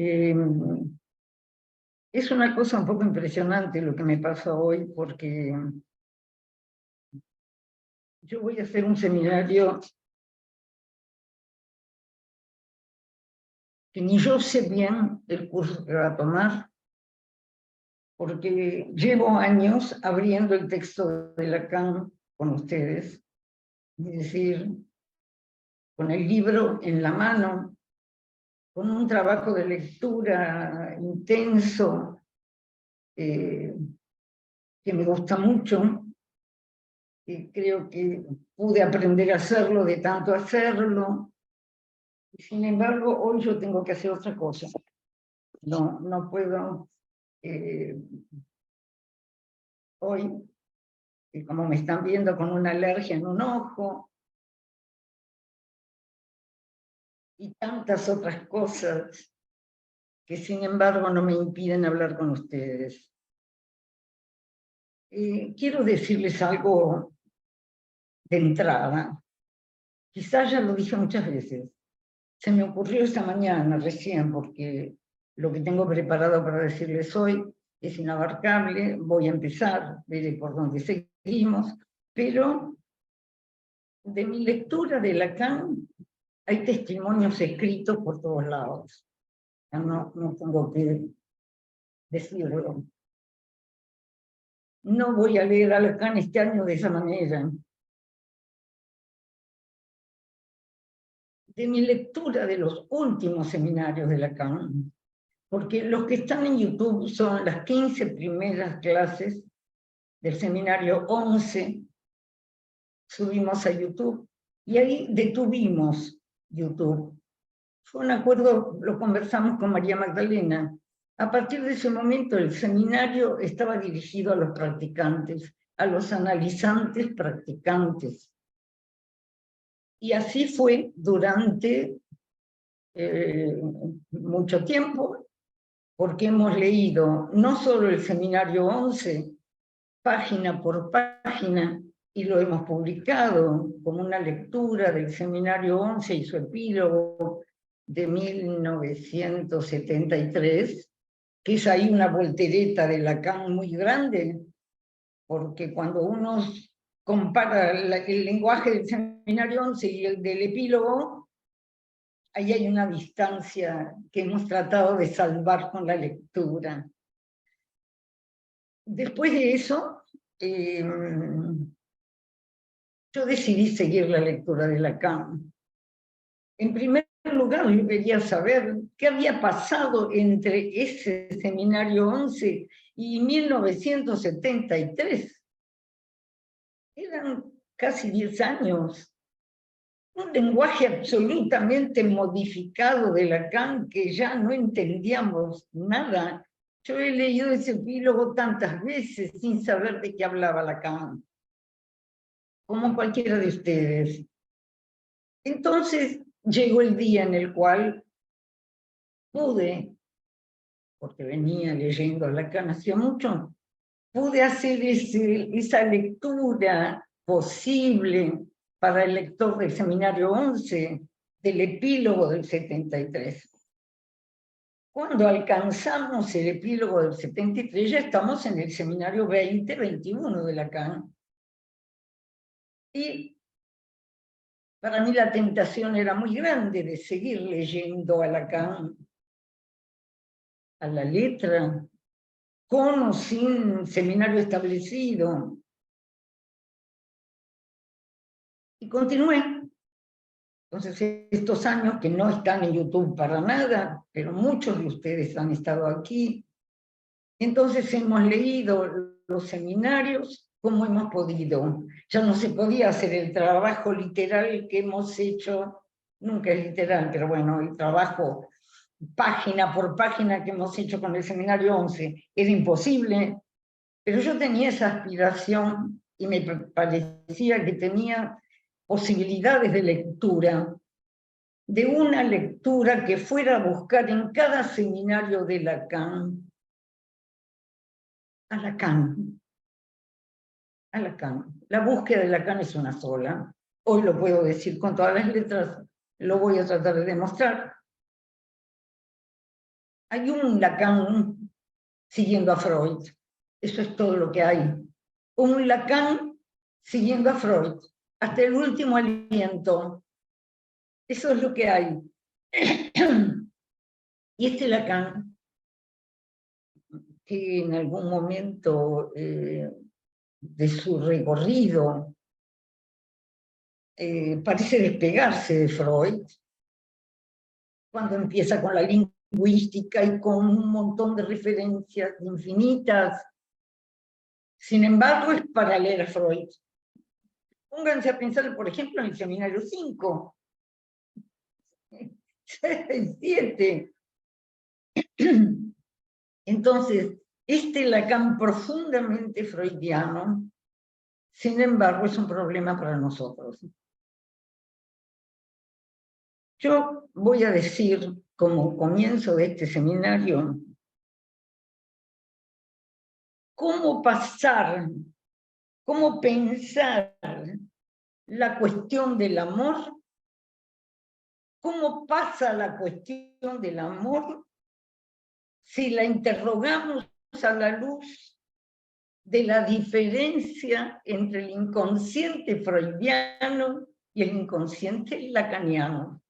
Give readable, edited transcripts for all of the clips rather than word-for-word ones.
Es una cosa un poco impresionante lo que me pasa hoy, porque yo voy a hacer un seminario que ni yo sé bien el curso que va a tomar, porque llevo años abriendo el texto de Lacan con ustedes, es decir, con el libro en la mano, con un trabajo de lectura intenso, que me gusta mucho, y creo que pude aprender a hacerlo de tanto hacerlo. Y sin embargo, hoy yo tengo que hacer otra cosa. No puedo, hoy, como me están viendo con una alergia en un ojo, y tantas otras cosas que sin embargo no me impiden hablar con ustedes. Quiero decirles algo de entrada. Quizás ya lo dije muchas veces. Se me ocurrió esta mañana recién, porque lo que tengo preparado para decirles hoy es inabarcable. Voy a empezar, veré por dónde seguimos, pero de mi lectura de Lacan hay testimonios escritos por todos lados. No tengo que decirlo. No voy a leer a Lacan este año de esa manera. De mi lectura de los últimos seminarios de Lacan, porque los que están en YouTube son las 15 primeras clases del seminario 11, subimos a YouTube, y ahí detuvimos YouTube. Fue un acuerdo, lo conversamos con María Magdalena. A partir de ese momento el seminario estaba dirigido a los practicantes, a los analizantes practicantes. Y así fue durante mucho tiempo, porque hemos leído no solo el seminario 11, página por página, y lo hemos publicado como una lectura del seminario 11 y su epílogo de 1973, que es ahí una voltereta de Lacan muy grande, porque cuando uno compara el lenguaje del seminario 11 y el del epílogo, ahí hay una distancia que hemos tratado de salvar con la lectura. Después de eso, yo decidí seguir la lectura de Lacan. En primer lugar, yo quería saber qué había pasado entre ese seminario 11 y 1973. Eran casi 10 años. Un lenguaje absolutamente modificado de Lacan, que ya no entendíamos nada. Yo he leído ese epílogo tantas veces sin saber de qué hablaba Lacan, como cualquiera de ustedes. Entonces llegó el día en el cual pude, porque venía leyendo Lacan hacía mucho, pude hacer esa lectura posible para el lector del seminario 11, del epílogo del 73. Cuando alcanzamos el epílogo del 73, ya estamos en el seminario 20-21 de Lacan. Y para mí la tentación era muy grande de seguir leyendo a Lacan a la letra, con o sin seminario establecido. Y continué. Entonces, estos años que no están en YouTube para nada, pero muchos de ustedes han estado aquí, entonces hemos leído los seminarios como hemos podido. Ya no se podía hacer el trabajo literal que hemos hecho, nunca es literal, pero bueno, el trabajo página por página que hemos hecho con el seminario 11 era imposible, pero yo tenía esa aspiración y me parecía que tenía posibilidades de lectura, de una lectura que fuera a buscar en cada seminario de Lacan a Lacan. A Lacan. La búsqueda de Lacan es una sola. Hoy lo puedo decir con todas las letras, lo voy a tratar de demostrar. Hay un Lacan siguiendo a Freud. Eso es todo lo que hay. Un Lacan siguiendo a Freud. Hasta el último aliento. Eso es lo que hay. Y este Lacan, que en algún momento de su recorrido parece despegarse de Freud, cuando empieza con la lingüística y con un montón de referencias infinitas. Sin embargo, es paralela a Freud. Pónganse a pensar, por ejemplo, en el seminario 5, 6, 7. Entonces, este Lacan profundamente freudiano, sin embargo, es un problema para nosotros. Yo voy a decir, como comienzo de este seminario, cómo pasar, cómo pensar la cuestión del amor, cómo pasa la cuestión del amor si la interrogamos a la luz de la diferencia entre el inconsciente freudiano y el inconsciente lacaniano.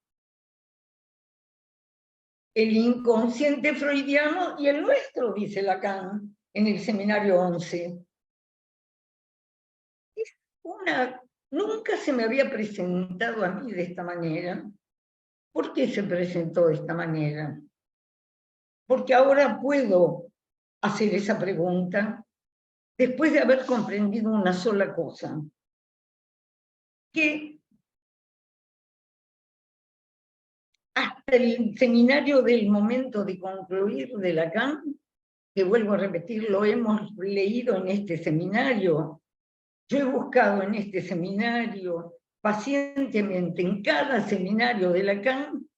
El inconsciente freudiano y el nuestro, dice Lacan en el seminario 11. Nunca se me había presentado a mí de esta manera. ¿Por qué se presentó de esta manera? Porque ahora puedo hacer esa pregunta después de haber comprendido una sola cosa, que hasta el seminario del momento de concluir de Lacan, que vuelvo a repetir, lo hemos leído en este seminario, yo he buscado en este seminario, pacientemente, en cada seminario de Lacan,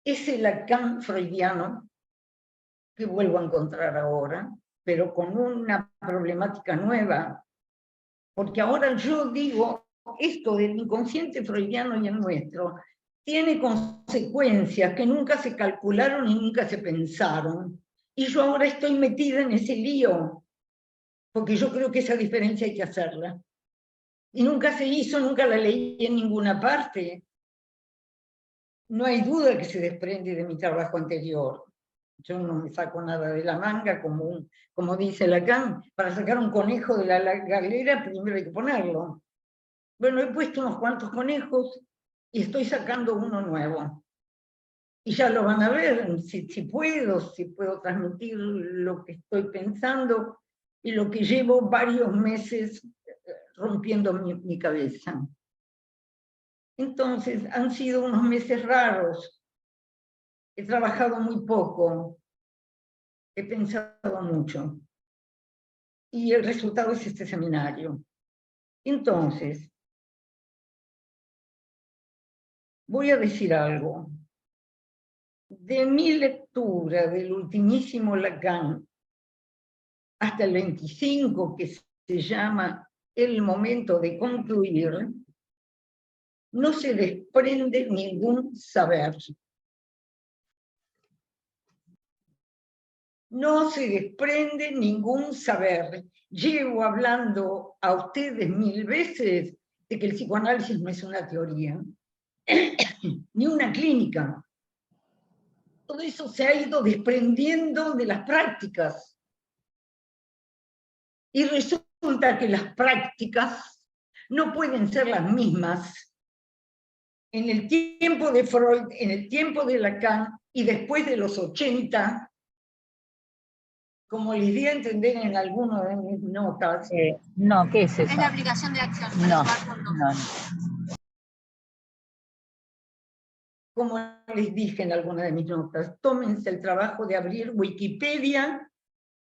ese Lacan freudiano, que vuelvo a encontrar ahora, pero con una problemática nueva, porque ahora yo digo, esto del inconsciente freudiano y el nuestro, tiene consecuencias que nunca se calcularon y nunca se pensaron, y yo ahora estoy metida en ese lío, porque yo creo que esa diferencia hay que hacerla. Y nunca se hizo, nunca la leí en ninguna parte. No hay duda que se desprende de mi trabajo anterior. Yo no me saco nada de la manga, como dice Lacan, para sacar un conejo de la galera primero hay que ponerlo. Bueno, he puesto unos cuantos conejos y estoy sacando uno nuevo. Y ya lo van a ver, si puedo transmitir lo que estoy pensando y lo que llevo varios meses rompiendo mi cabeza. Entonces, han sido unos meses raros. He trabajado muy poco. He pensado mucho. Y el resultado es este seminario. Entonces, voy a decir algo. De mi lectura del ultimísimo Lacan hasta el 25, que se llama El momento de concluir, no se desprende ningún saber. No se desprende ningún saber. Llevo hablando a ustedes 1000 veces de que el psicoanálisis no es una teoría, ni una clínica. Todo eso se ha ido desprendiendo de las prácticas. Y resulta que las prácticas no pueden ser las mismas en el tiempo de Freud, en el tiempo de Lacan y después de los 80, como les di a entender en alguna de mis notas. No, ¿qué es eso? Es la aplicación de acción. No. Como les dije en alguna de mis notas, tómense el trabajo de abrir Wikipedia,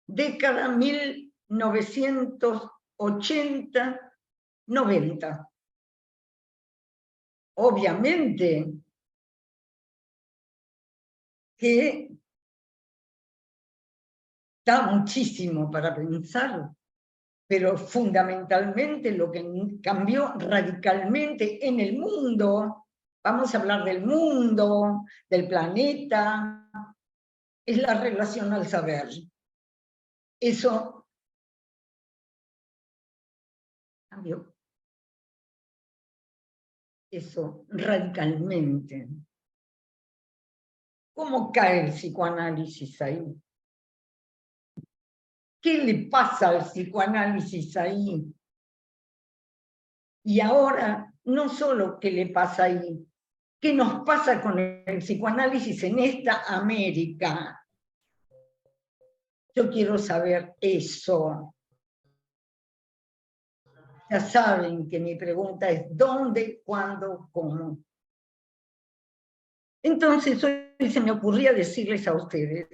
década 1980-90. Obviamente que da muchísimo para pensar, pero fundamentalmente lo que cambió radicalmente en el mundo, vamos a hablar del mundo, del planeta, es la relación al saber. Eso cambió. Eso radicalmente. ¿Cómo cae el psicoanálisis ahí? ¿Qué le pasa al psicoanálisis ahí? Y ahora, no solo qué le pasa ahí, ¿qué nos pasa con el psicoanálisis en esta América? Yo quiero saber eso. Ya saben que mi pregunta es ¿dónde, cuándo, cómo? Entonces hoy se me ocurría decirles a ustedes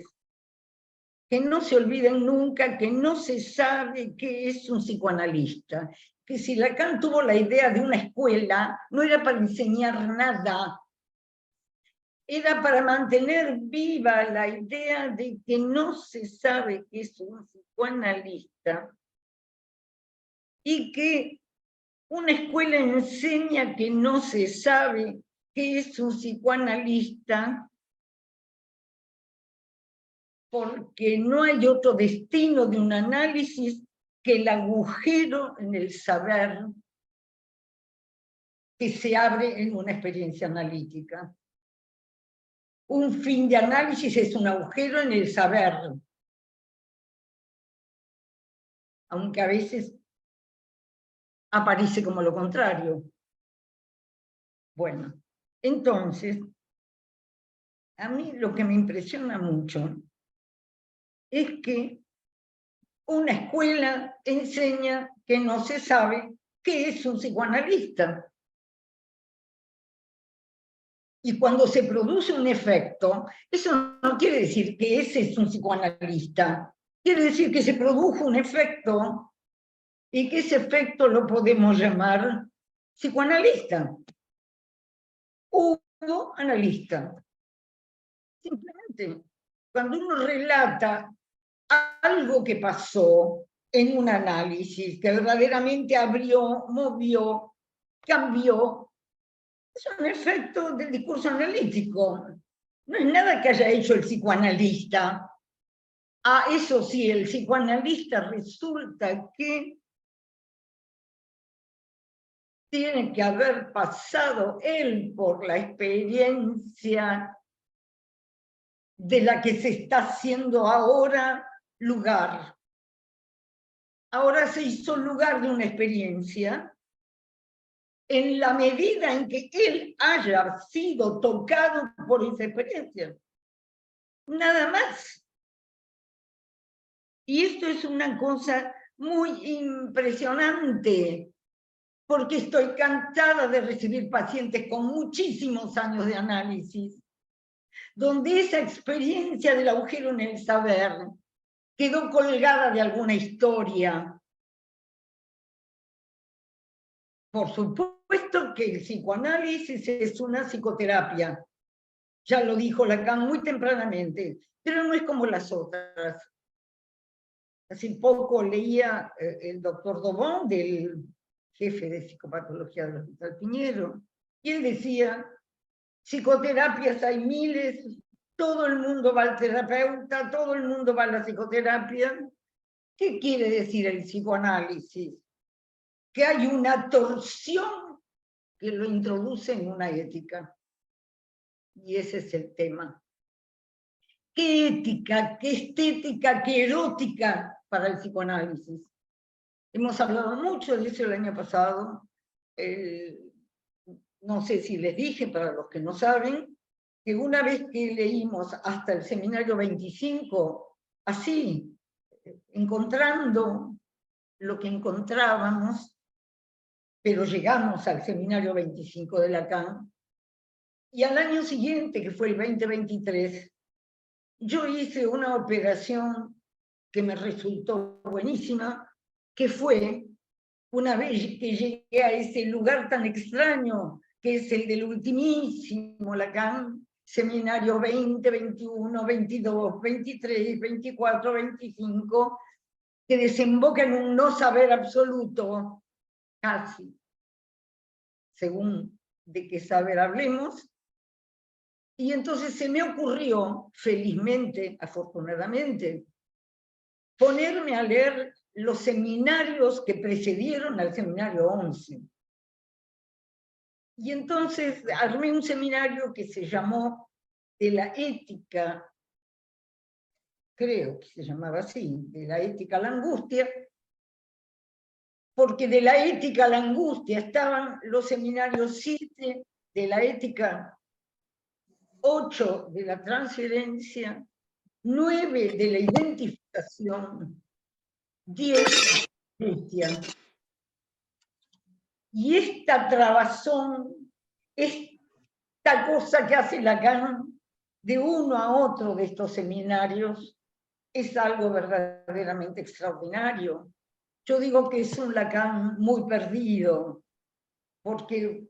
que no se olviden nunca que no se sabe qué es un psicoanalista, que si Lacan tuvo la idea de una escuela, no era para enseñar nada, era para mantener viva la idea de que no se sabe qué es un psicoanalista y que una escuela enseña que no se sabe qué es un psicoanalista porque no hay otro destino de un análisis que el agujero en el saber que se abre en una experiencia analítica. Un fin de análisis es un agujero en el saber, aunque a veces aparece como lo contrario. Bueno, entonces, a mí lo que me impresiona mucho es que una escuela enseña que no se sabe qué es un psicoanalista. Y cuando se produce un efecto, eso no quiere decir que ese es un psicoanalista. Quiere decir que se produjo un efecto y que ese efecto lo podemos llamar psicoanalista o analista. Simplemente, cuando uno relata algo que pasó en un análisis, que verdaderamente abrió, movió, cambió, es un efecto del discurso analítico. No es nada que haya hecho el psicoanalista. Ah, eso sí, el psicoanalista resulta que tiene que haber pasado él por la experiencia de la que se está haciendo ahora lugar. Ahora se hizo lugar de una experiencia en la medida en que él haya sido tocado por esa experiencia. Nada más. Y esto es una cosa muy impresionante, porque estoy cansada de recibir pacientes con muchísimos años de análisis, donde esa experiencia del agujero en el saber quedó colgada de alguna historia. Por supuesto que el psicoanálisis es una psicoterapia, ya lo dijo Lacan muy tempranamente, pero no es como las otras. Hace poco leía el doctor Dobón, del jefe de psicopatología del Hospital Piñero, y él decía, psicoterapias hay miles, todo el mundo va al terapeuta, todo el mundo va a la psicoterapia. ¿Qué quiere decir el psicoanálisis? Que hay una torsión que lo introduce en una ética. Y ese es el tema. ¿Qué ética, qué estética, qué erótica para el psicoanálisis? Hemos hablado mucho de eso el año pasado. No sé si les dije, para los que no saben, que una vez que leímos hasta el seminario 25, así, encontrando lo que encontrábamos, pero llegamos al seminario 25 de Lacan, y al año siguiente, que fue el 2023, yo hice una operación que me resultó buenísima, que fue, una vez que llegué a ese lugar tan extraño, que es el del ultimísimo Lacan, seminario 20, 21, 22, 23, 24, 25, que desemboca en un no saber absoluto, casi, según de qué saber hablemos, Y entonces se me ocurrió, felizmente, afortunadamente, ponerme a leer los seminarios que precedieron al seminario 11. Y entonces armé un seminario que se llamó de la ética, creo que se llamaba así, de la ética a la angustia, porque de la ética a la angustia estaban los seminarios 7 de la ética, 8 de la transferencia, 9 de la identificación, 10 de la angustia. Y esta trabazón, esta cosa que hace Lacan de uno a otro de estos seminarios, es algo verdaderamente extraordinario. Yo digo que es un Lacan muy perdido, porque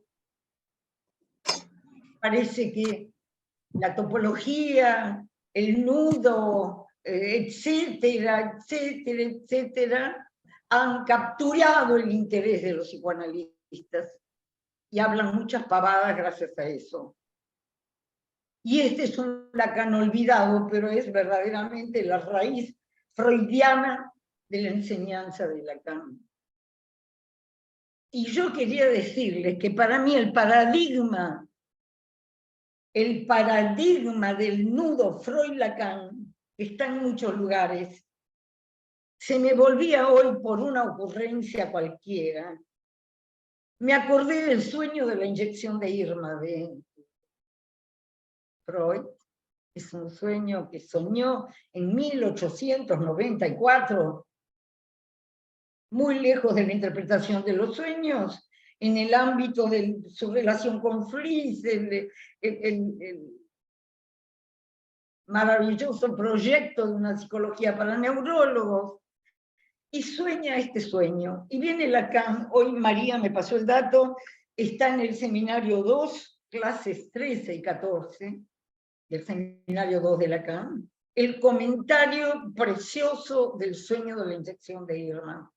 parece que la topología, el nudo, etcétera, etcétera, etcétera, han capturado el interés de los psicoanalistas y hablan muchas pavadas gracias a eso. Y este es un Lacan olvidado, pero es verdaderamente la raíz freudiana de la enseñanza de Lacan. Y yo quería decirles que para mí el paradigma del nudo Freud-Lacan, que está en muchos lugares, se me volvía hoy por una ocurrencia cualquiera. Me acordé del sueño de la inyección de Irma de Freud. Es un sueño que soñó en 1894, muy lejos de la interpretación de los sueños, en el ámbito de su relación con Fliess, el maravilloso proyecto de una psicología para neurólogos, y sueña este sueño. Y viene Lacan, hoy María me pasó el dato, está en el seminario 2, clases 13 y 14, del seminario 2 de Lacan, el comentario precioso del sueño de la inyección de Irma.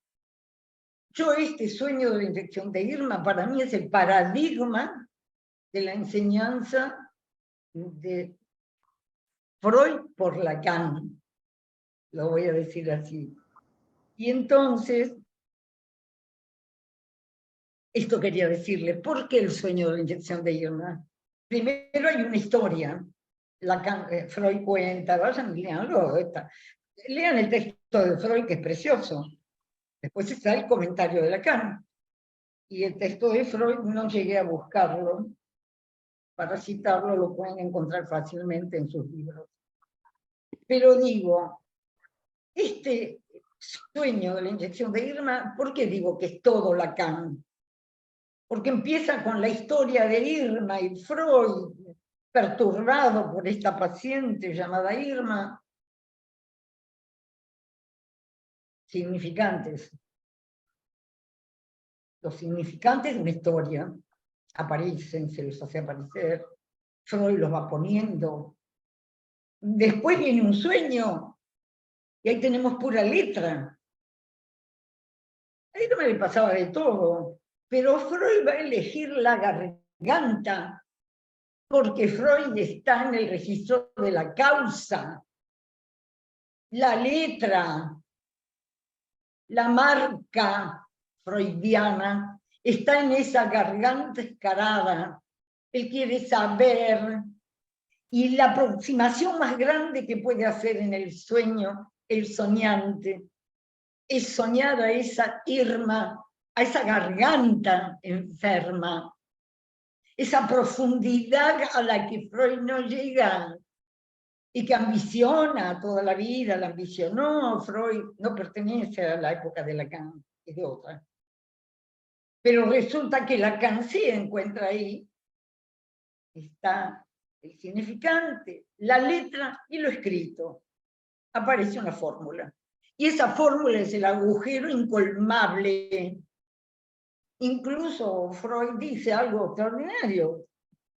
Yo este sueño de la inyección de Irma para mí es el paradigma de la enseñanza de Freud por Lacan, lo voy a decir así. Y entonces, esto quería decirle, ¿por qué el sueño de la inyección de Irma? Primero hay una historia, Lacan, Freud cuenta, vayan y leanlo, lean el texto de Freud que es precioso. Después está el comentario de Lacan. Y el texto de Freud no llegué a buscarlo. Para citarlo lo pueden encontrar fácilmente en sus libros. Pero digo, este sueño de la inyección de Irma, ¿por qué digo que es todo Lacan? Porque empieza con la historia de Irma y Freud, perturbado por esta paciente llamada Irma. Significantes. Los significantes de una historia aparecen, se los hace aparecer, Freud los va poniendo. Después viene un sueño, y ahí tenemos pura letra. A Irma le pasaba de todo, pero Freud va a elegir la garganta, porque Freud está en el registro de la causa. La letra, la marca freudiana, está en esa garganta escarada. Él quiere saber, y la aproximación más grande que puede hacer en el sueño el soñante es soñar a esa Irma, a esa garganta enferma, esa profundidad a la que Freud no llega y que ambiciona toda la vida, la ambicionó. Freud no pertenece a la época de Lacan, es de otra. Pero resulta que Lacan se encuentra ahí, está el significante, la letra y lo escrito. Aparece una fórmula. Y esa fórmula es el agujero incolmable. Incluso Freud dice algo extraordinario.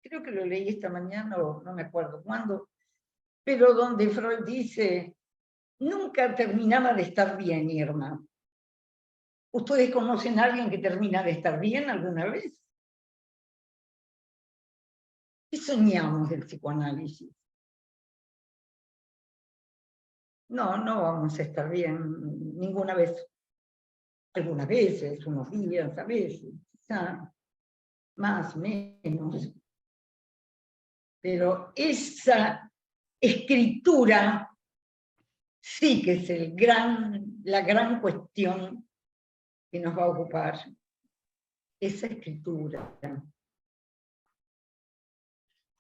Creo que lo leí esta mañana, no me acuerdo cuándo, pero donde Freud dice, nunca terminaba de estar bien, Irma. ¿Ustedes conocen a alguien que termina de estar bien alguna vez? ¿Qué soñamos del psicoanálisis? No, no vamos a estar bien ninguna vez. Algunas veces, unos días, a veces, quizá más, menos. Pero esa escritura sí que es la gran cuestión que nos va a ocupar. Esa escritura.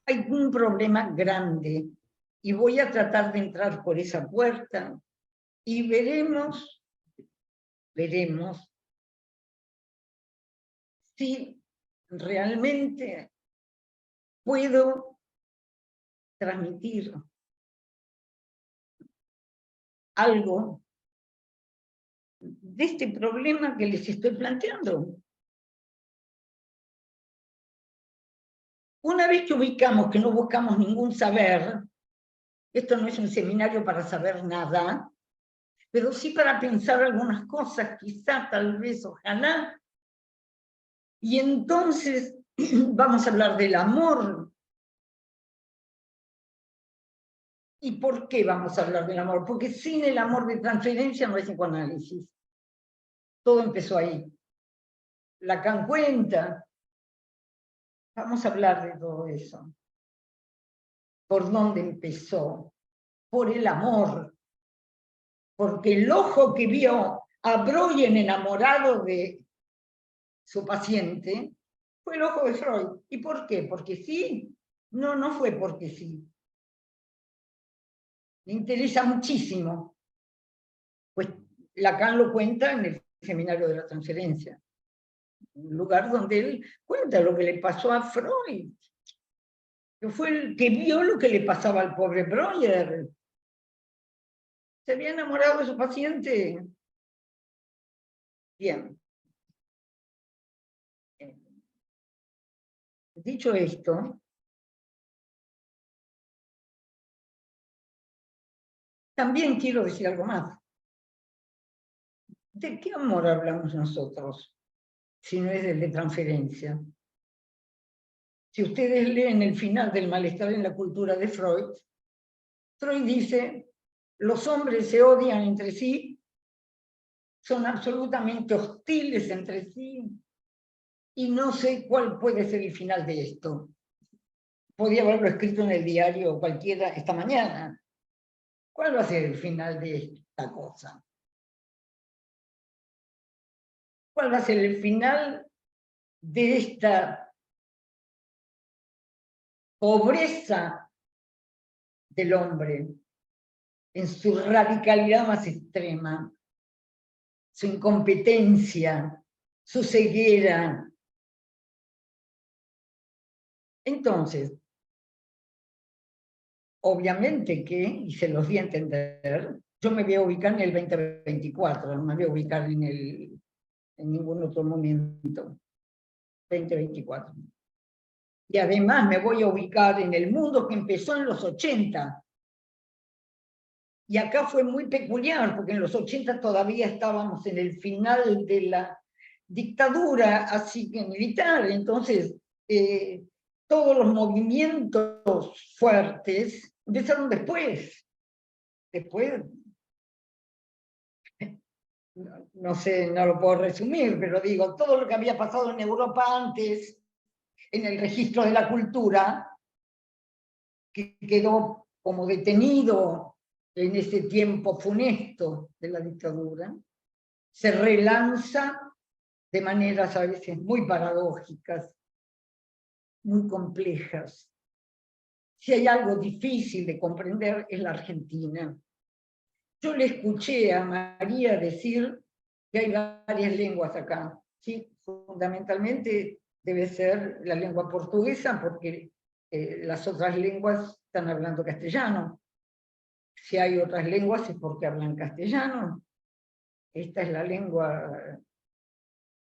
Hay un problema grande y voy a tratar de entrar por esa puerta y veremos si realmente puedo transmitir algo de este problema que les estoy planteando. Una vez que ubicamos que no buscamos ningún saber, esto no es un seminario para saber nada, pero sí para pensar algunas cosas, quizá, tal vez, ojalá. Y entonces vamos a hablar del amor. ¿Y por qué vamos a hablar del amor? Porque sin el amor de transferencia no hay psicoanálisis. Todo empezó ahí. Lacan cuenta. Vamos a hablar de todo eso. ¿Por dónde empezó? Por el amor. Porque el ojo que vio a Breuer enamorado de su paciente fue el ojo de Freud. ¿Y por qué? ¿Porque sí? No, no fue porque sí. Me interesa muchísimo. Pues Lacan lo cuenta en el Seminario de la Transferencia. Un lugar donde él cuenta lo que le pasó a Freud. Que fue el que vio lo que le pasaba al pobre Breuer. Se había enamorado de su paciente. Bien. Dicho esto, también quiero decir algo más. ¿De qué amor hablamos nosotros si no es del de transferencia? Si ustedes leen el final del Malestar en la cultura de Freud, Freud dice, los hombres se odian entre sí, son absolutamente hostiles entre sí, y no sé cuál puede ser el final de esto. Podía haberlo escrito en el diario cualquiera esta mañana. ¿Cuál va a ser el final de esta cosa? ¿Cuál va a ser el final de esta pobreza del hombre en su radicalidad más extrema, su incompetencia, su ceguera? Entonces, obviamente que, y se los di a entender, yo me voy a ubicar en el 2024, no me voy a ubicar en ningún otro momento. 2024. Y además me voy a ubicar en el mundo que empezó en los 80. Y acá fue muy peculiar, porque en los 80 todavía estábamos en el final de la dictadura, así que militar. Entonces, todos los movimientos fuertes empezaron después. Después, no sé, no lo puedo resumir, pero digo, todo lo que había pasado en Europa antes, en el registro de la cultura, que quedó como detenido en ese tiempo funesto de la dictadura, se relanza de maneras a veces muy paradójicas, muy complejas. Si hay algo difícil de comprender es la Argentina. Yo le escuché a María decir que hay varias lenguas acá. Sí, fundamentalmente debe ser la lengua portuguesa, porque las otras lenguas están hablando castellano. Si hay otras lenguas es porque hablan castellano. Esta es la lengua.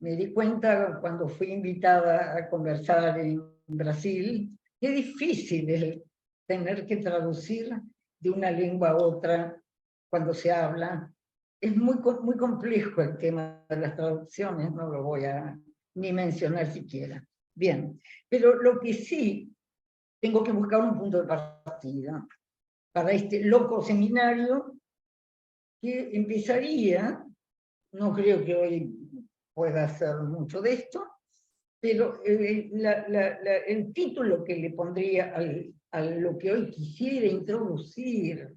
Me di cuenta cuando fui invitada a conversar en Brasil, qué difícil es tener que traducir de una lengua a otra cuando se habla. Es muy, muy complejo el tema de las traducciones, no lo voy a ni mencionar siquiera. Bien, pero lo que sí tengo que buscar un punto de partida para este loco seminario que empezaría, no creo que hoy pueda hacer mucho de esto, pero el título que le pondría a lo que hoy quisiera introducir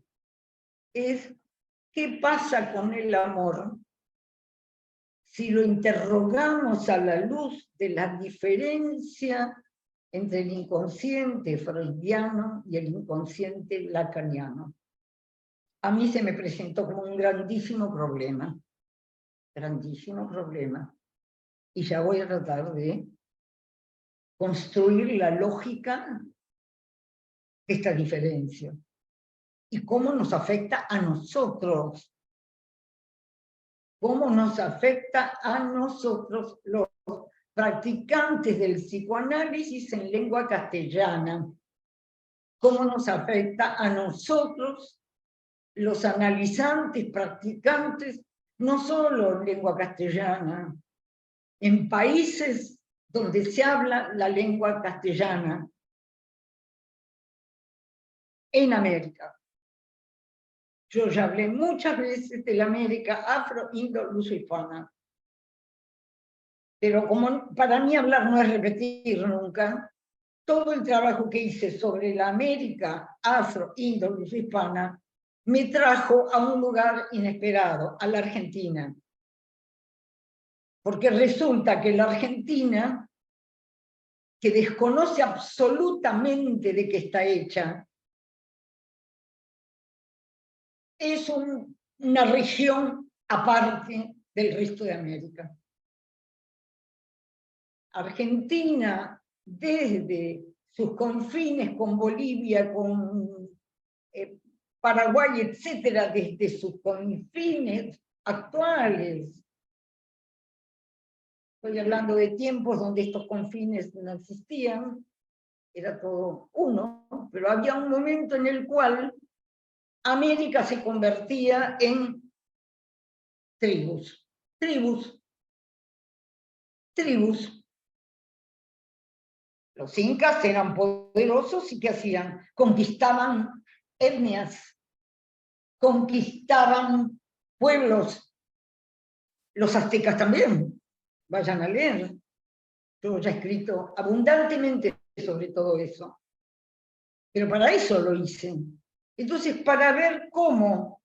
es ¿qué pasa con el amor si lo interrogamos a la luz de la diferencia entre el inconsciente freudiano y el inconsciente lacaniano? A mí se me presentó como un grandísimo problema, y ya voy a tratar de construir la lógica de esta diferencia y cómo nos afecta a nosotros, los practicantes del psicoanálisis en lengua castellana, cómo nos afecta a nosotros, los analizantes, practicantes, no solo en lengua castellana, en países donde se habla la lengua castellana, en América. Yo ya hablé muchas veces de la América afro-indo-luso-hispana, pero como para mí hablar no es repetir nunca, todo el trabajo que hice sobre la América afro-indo-luso-hispana me trajo a un lugar inesperado, a la Argentina. Porque resulta que la Argentina, que desconoce absolutamente de qué está hecha, es una región aparte del resto de América. Argentina, desde sus confines con Bolivia, con Paraguay, etcétera, desde sus confines actuales. Estoy hablando de tiempos donde estos confines no existían, era todo uno, pero había un momento en el cual América se convertía en tribus. Los incas eran poderosos y ¿qué hacían? Conquistaban etnias, conquistaban pueblos. Los aztecas también, vayan a leer. Yo ya he escrito abundantemente sobre todo eso. Pero para eso lo hice. Entonces, para ver cómo,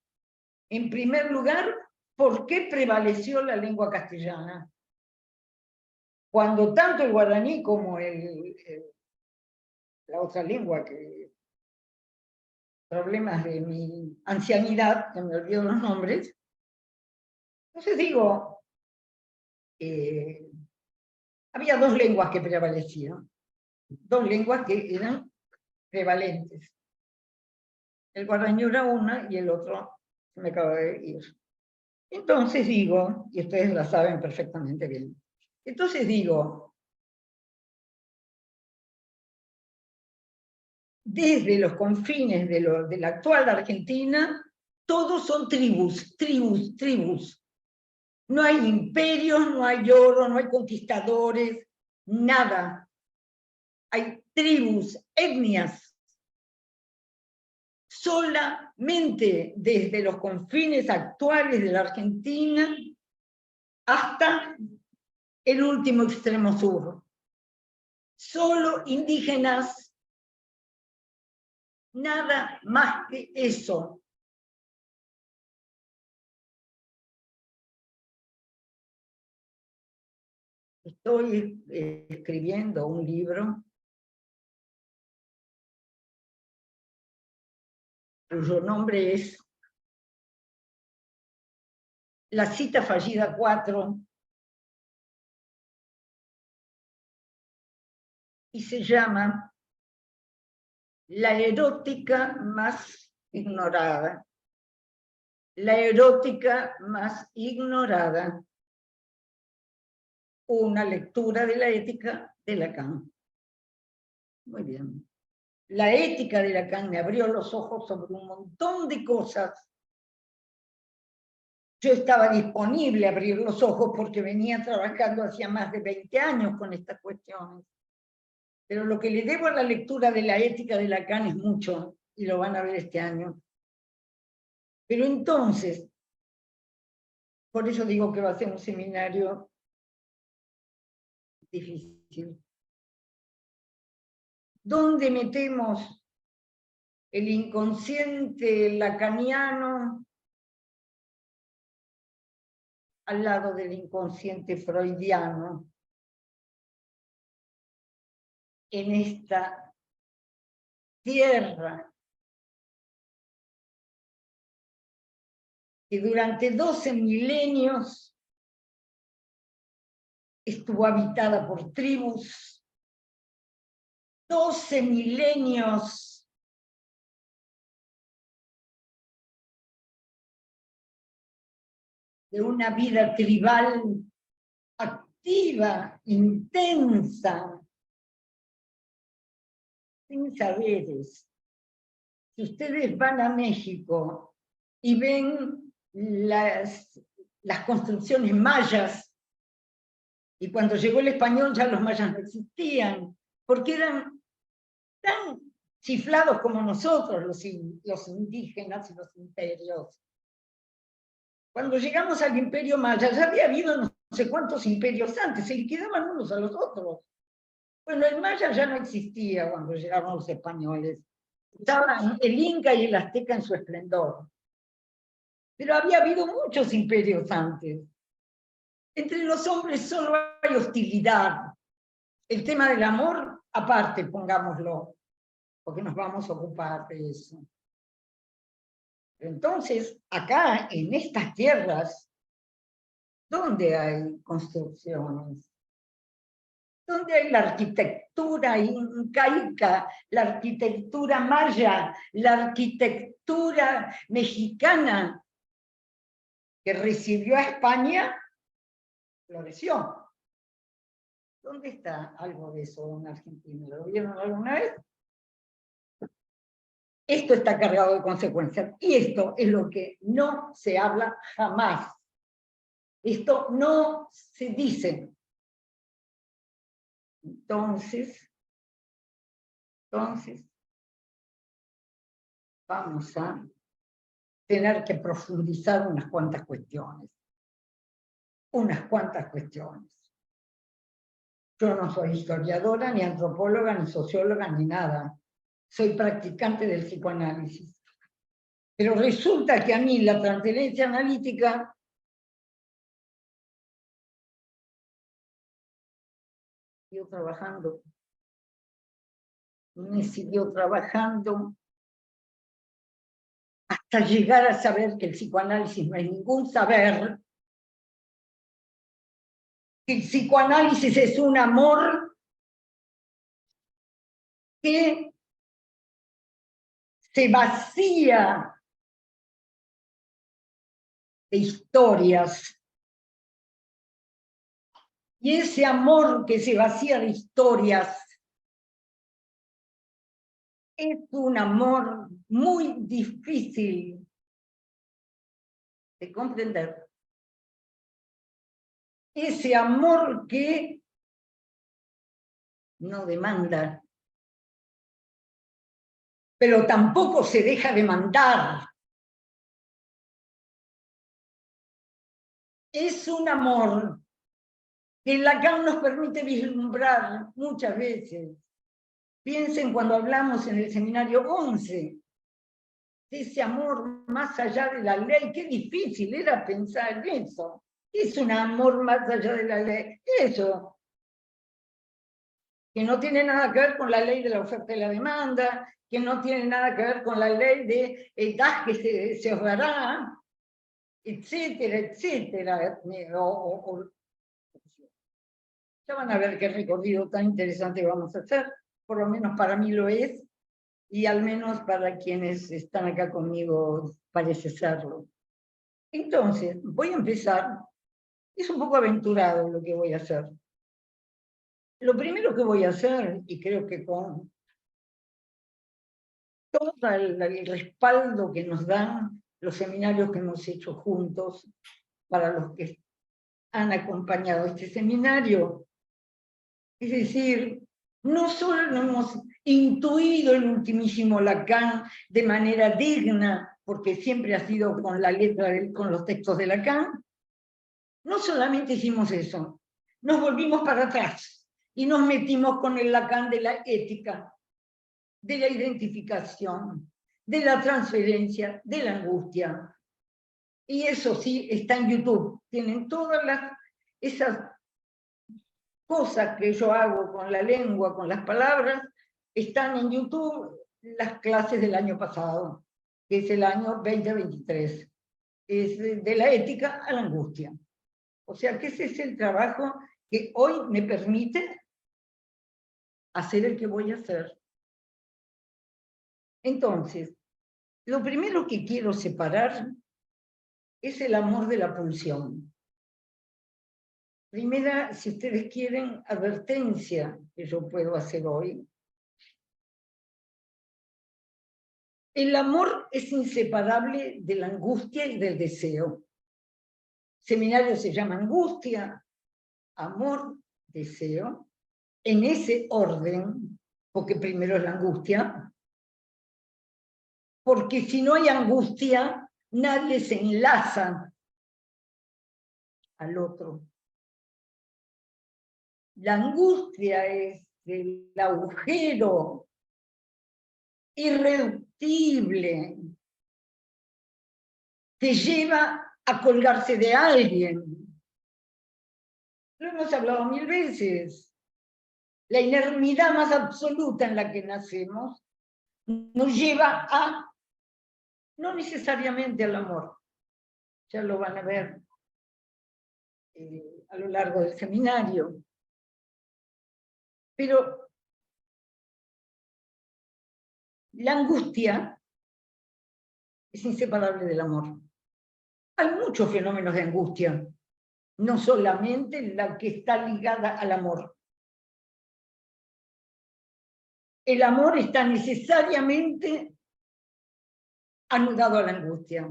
en primer lugar, por qué prevaleció la lengua castellana. Cuando tanto el guaraní como la otra lengua, que problemas de mi ancianidad, que me olvido los nombres, entonces digo, había dos lenguas que prevalecían, dos lenguas que eran prevalentes. El guaraní era una y el otro se me acaba de ir. Entonces digo, y ustedes la saben perfectamente bien, entonces digo, desde los confines de la actual Argentina, todos son tribus. No hay imperios, no hay oro, no hay conquistadores, nada. Hay tribus, etnias. Solamente desde los confines actuales de la Argentina hasta el último extremo sur. Solo indígenas, nada más que eso. Estoy escribiendo un libro cuyo nombre es La cita fallida 4, y se llama La erótica más ignorada. La erótica más ignorada. Una lectura de la ética de Lacan. Muy bien. La ética de Lacan me abrió los ojos sobre un montón de cosas. Yo estaba disponible a abrir los ojos porque venía trabajando hacía más de 20 años con estas cuestiones. Pero lo que le debo a la lectura de la ética de Lacan es mucho, y lo van a ver este año. Pero entonces, por eso digo que va a ser un seminario difícil. ¿Dónde metemos el inconsciente lacaniano al lado del inconsciente freudiano en esta tierra que durante 12 milenios estuvo habitada por tribus, 12 milenios de una vida tribal activa, intensa, sin saberes. Si ustedes van a México y ven las construcciones mayas, y cuando llegó el español ya los mayas no existían, porque eran tan chiflados como nosotros, los indígenas y los imperios. Cuando llegamos al imperio maya, ya había habido no sé cuántos imperios antes, se liquidaban unos a los otros. Bueno, el maya ya no existía cuando llegaron los españoles. Estaban el inca y el azteca en su esplendor. Pero había habido muchos imperios antes. Entre los hombres solo hay hostilidad. El tema del amor, aparte, pongámoslo, porque nos vamos a ocupar de eso. Entonces, acá, en estas tierras, ¿dónde hay construcciones? ¿Dónde hay la arquitectura incaica, la arquitectura maya, la arquitectura mexicana que recibió a España? Floreció. ¿Dónde está algo de eso en Argentina? ¿Lo vieron alguna vez? Esto está cargado de consecuencias. Y esto es lo que no se habla jamás. Esto no se dice. Entonces, vamos a tener que profundizar unas cuantas cuestiones. Unas cuantas cuestiones. Yo no soy historiadora, ni antropóloga, ni socióloga, ni nada. Soy practicante del psicoanálisis. Pero resulta que a mí la transferencia analítica siguió trabajando. Me siguió trabajando hasta llegar a saber que el psicoanálisis no es ningún saber, que el psicoanálisis es un amor que se vacía de historias. Y ese amor que se vacía de historias es un amor muy difícil de comprender. Ese amor que no demanda, pero tampoco se deja demandar. Es un amor que Lacan nos permite vislumbrar muchas veces. Piensen cuando hablamos en el seminario 11, de ese amor más allá de la ley. Qué difícil era pensar en eso. Es un amor más allá de la ley. Eso, que no tiene nada que ver con la ley de la oferta y la demanda, que no tiene nada que ver con la ley de edad que se ahorrará, etcétera, etcétera. Ya van a ver qué recorrido tan interesante vamos a hacer, por lo menos para mí lo es, y al menos para quienes están acá conmigo parece serlo. Entonces, voy a empezar, es un poco aventurado lo que voy a hacer. Lo primero que voy a hacer, y creo que con todo el respaldo que nos dan los seminarios que hemos hecho juntos, para los que han acompañado este seminario, es decir, No solo hemos intuido el ultimísimo Lacan de manera digna, porque siempre ha sido con la letra, con los textos de Lacan, no solamente hicimos eso, nos volvimos para atrás y nos metimos con el Lacan de la ética, de la identificación, de la transferencia, de la angustia. Y eso sí, está en YouTube. Tienen todas esas cosas que yo hago con la lengua, con las palabras, están en YouTube, las clases del año pasado, que es el año 2023. Es de la ética a la angustia. O sea que ese es el trabajo que hoy me permite hacer el que voy a hacer. Entonces, lo primero que quiero separar es el amor de la pulsión. Primera, si ustedes quieren, advertencia que yo puedo hacer hoy. El amor es inseparable de la angustia y del deseo. Seminario se llama angustia, amor, deseo, en ese orden, porque primero es la angustia, porque si no hay angustia, nadie se enlaza al otro. La angustia es el agujero irreductible que lleva a colgarse de alguien. Lo hemos hablado 1000 veces. La inermidad más absoluta en la que nacemos nos lleva a, no necesariamente al amor, ya lo van a ver a lo largo del seminario, pero la angustia es inseparable del amor. Hay muchos fenómenos de angustia, no solamente la que está ligada al amor. El amor está necesariamente anudado a la angustia.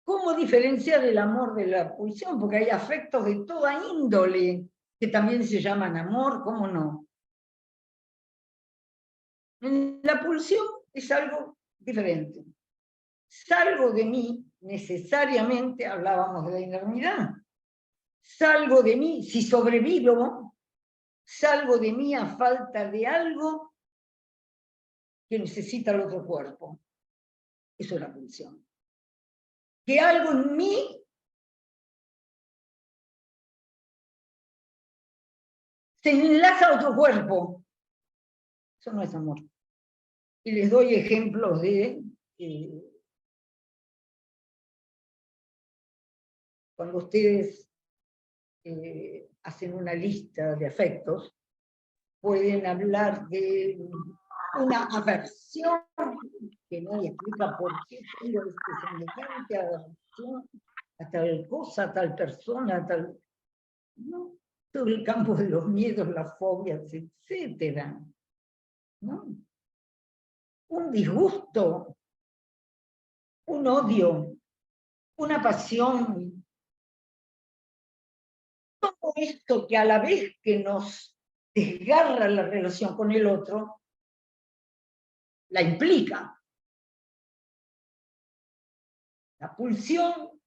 ¿Cómo diferenciar el amor de la pulsión? Porque hay afectos de toda índole que también se llaman amor, ¿cómo no? La pulsión es algo diferente. Salgo de mí, necesariamente, hablábamos de la inermidad, salgo de mí, si sobrevivo, salgo de mí a falta de algo que necesita el otro cuerpo. Eso es la pulsión. Que algo en mí se enlaza a otro cuerpo. Eso no es amor. Y les doy ejemplos de cuando ustedes hacen una lista de afectos, pueden hablar de una aversión que no explica por qué tengo semejante aversión a tal cosa, a tal persona, a tal... ¿no? Todo el campo de los miedos, las fobias, etcétera, ¿no? Un disgusto, un odio, una pasión, todo esto que a la vez que nos desgarra la relación con el otro, la implica. La pulsión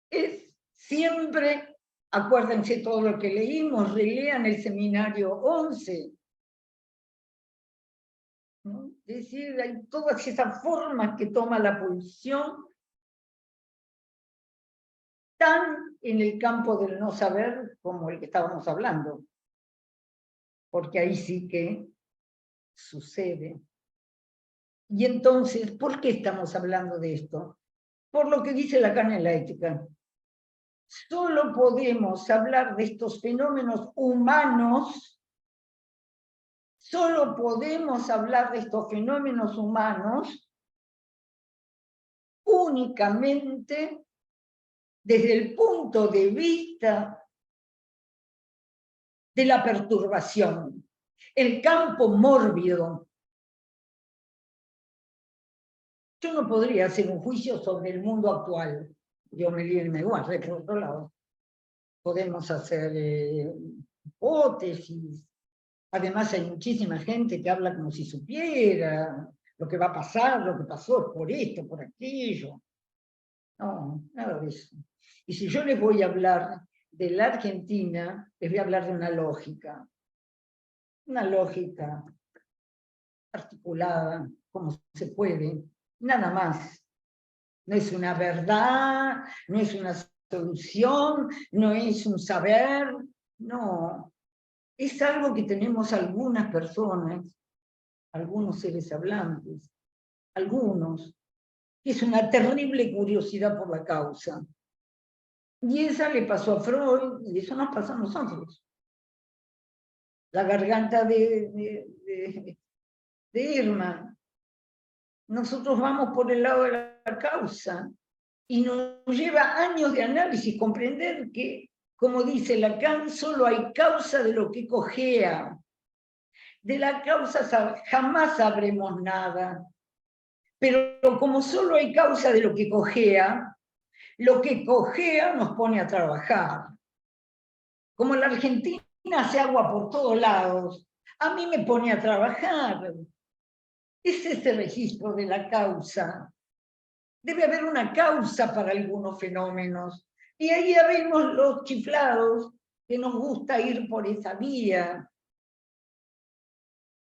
es siempre, acuérdense todo lo que leímos, relean el seminario 11, ¿no? Es decir, hay todas esas formas que toma la pulsión, tan en el campo del no saber como el que estábamos hablando, porque ahí sí que sucede. Y entonces, ¿por qué estamos hablando de esto? Por lo que dice Lacan en la ética. Solo podemos hablar de estos fenómenos humanos, solo podemos hablar de estos fenómenos humanos únicamente desde el punto de vista de la perturbación, el campo mórbido. Yo no podría hacer un juicio sobre el mundo actual. Yo me guarde, por otro lado. Podemos hacer hipótesis. Además hay muchísima gente que habla como si supiera lo que va a pasar, lo que pasó por esto, por aquello. No, nada de eso. Y si yo les voy a hablar de la Argentina, les voy a hablar de una lógica articulada, como se puede, nada más. No es una verdad, no es una solución, no es un saber, no. Es algo que tenemos algunas personas, algunos seres hablantes, algunos, que es una terrible curiosidad por la causa. Y esa le pasó a Freud, y eso nos pasa a nosotros. La garganta de Irma. Nosotros vamos por el lado de la causa, y nos lleva años de análisis comprender que, como dice Lacan, solo hay causa de lo que cojea. De la causa jamás sabremos nada. Pero como solo hay causa de lo que cojea nos pone a trabajar. Como la Argentina hace agua por todos lados, a mí me pone a trabajar. Es ese registro de la causa. Debe haber una causa para algunos fenómenos. Y ahí vemos los chiflados que nos gusta ir por esa vía.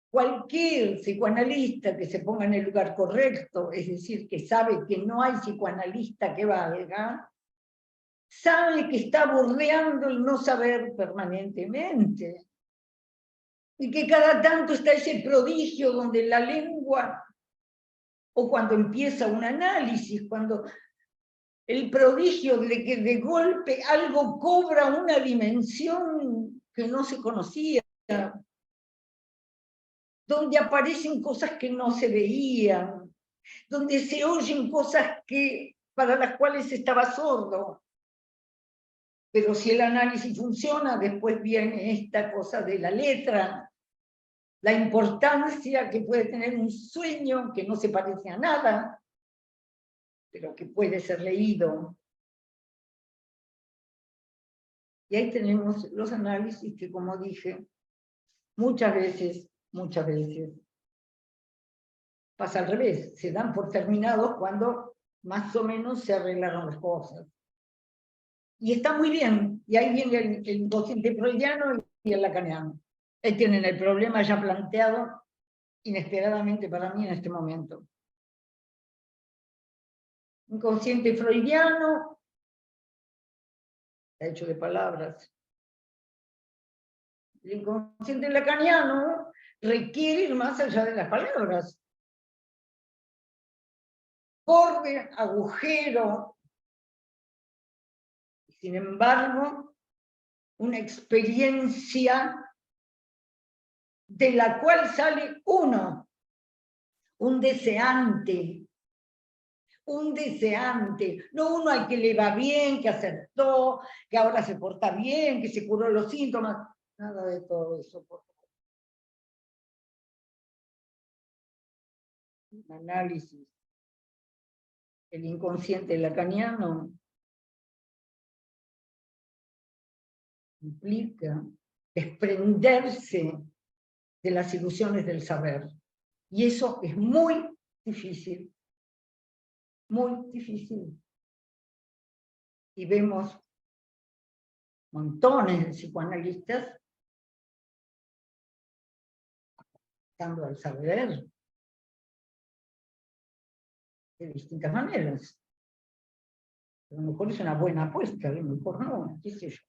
Cualquier psicoanalista que se ponga en el lugar correcto, es decir, que sabe que no hay psicoanalista que valga, sabe que está bordeando el no saber permanentemente. Y que cada tanto está ese prodigio donde la lengua, o cuando empieza un análisis, cuando el prodigio de que de golpe algo cobra una dimensión que no se conocía, donde aparecen cosas que no se veían, donde se oyen cosas para las cuales estaba sordo. Pero si el análisis funciona, después viene esta cosa de la letra, la importancia que puede tener un sueño que no se parece a nada, pero que puede ser leído. Y ahí tenemos los análisis que, como dije, muchas veces, pasa al revés, se dan por terminados cuando más o menos se arreglaron las cosas. Y está muy bien, y ahí viene el inconsciente freudiano y el lacaniano. Ahí tienen el problema ya planteado inesperadamente para mí en este momento. Inconsciente freudiano, está hecho de palabras. El inconsciente lacaniano requiere ir más allá de las palabras. Borde, agujero. Sin embargo, una experiencia de la cual sale uno, un deseante, no uno al que le va bien, que acertó, que ahora se porta bien, que se curó los síntomas, nada de todo eso. Por favor. Un análisis. El inconsciente lacaniano implica desprenderse de las ilusiones del saber. Y eso es muy difícil. Muy difícil. Y vemos montones de psicoanalistas dando al saber de distintas maneras. A lo mejor es una buena apuesta, a lo mejor no, qué sé yo.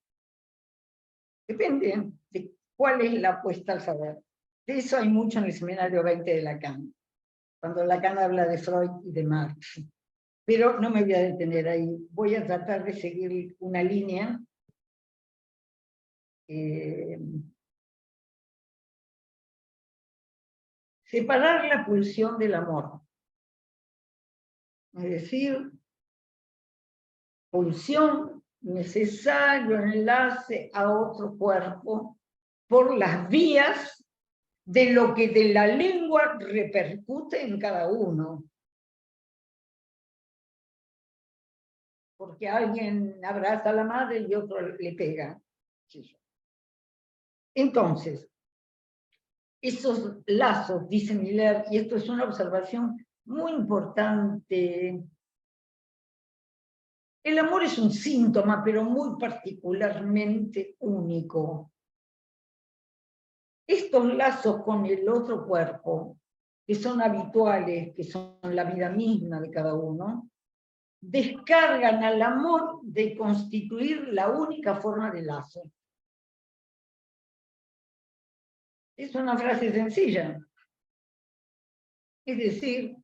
Depende de cuál es la apuesta al saber. De eso hay mucho en el seminario 20 de Lacan, cuando Lacan habla de Freud y de Marx. Pero no me voy a detener ahí. Voy a tratar de seguir una línea. Separar la pulsión del amor. Es decir, pulsión, necesario enlace a otro cuerpo por las vías de lo que de la lengua repercute en cada uno. Porque alguien abraza a la madre y otro le pega. Entonces, esos lazos, dice Miller, y esto es una observación muy importante, el amor es un síntoma, pero muy particularmente único. Estos lazos con el otro cuerpo, que son habituales, que son la vida misma de cada uno, descargan al amor de constituir la única forma de lazo. Es una frase sencilla. Es decir,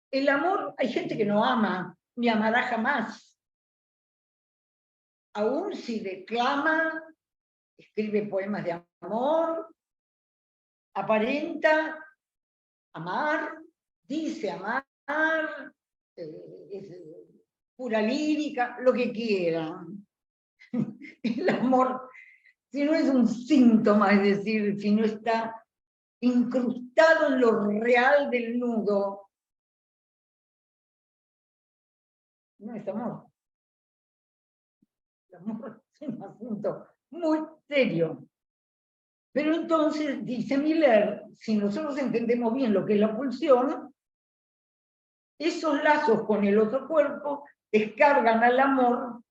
el amor, hay gente que no ama, ni amará jamás. Aún si declama, escribe poemas de amor, aparenta amar, dice amar, es pura lírica, lo que quiera. El amor, si no es un síntoma, es decir, si no está incrustado en lo real del nudo, no es amor. El amor es un asunto muy serio. Pero entonces, dice Miller, si nosotros entendemos bien lo que es la pulsión, esos lazos con el otro cuerpo descargan al amor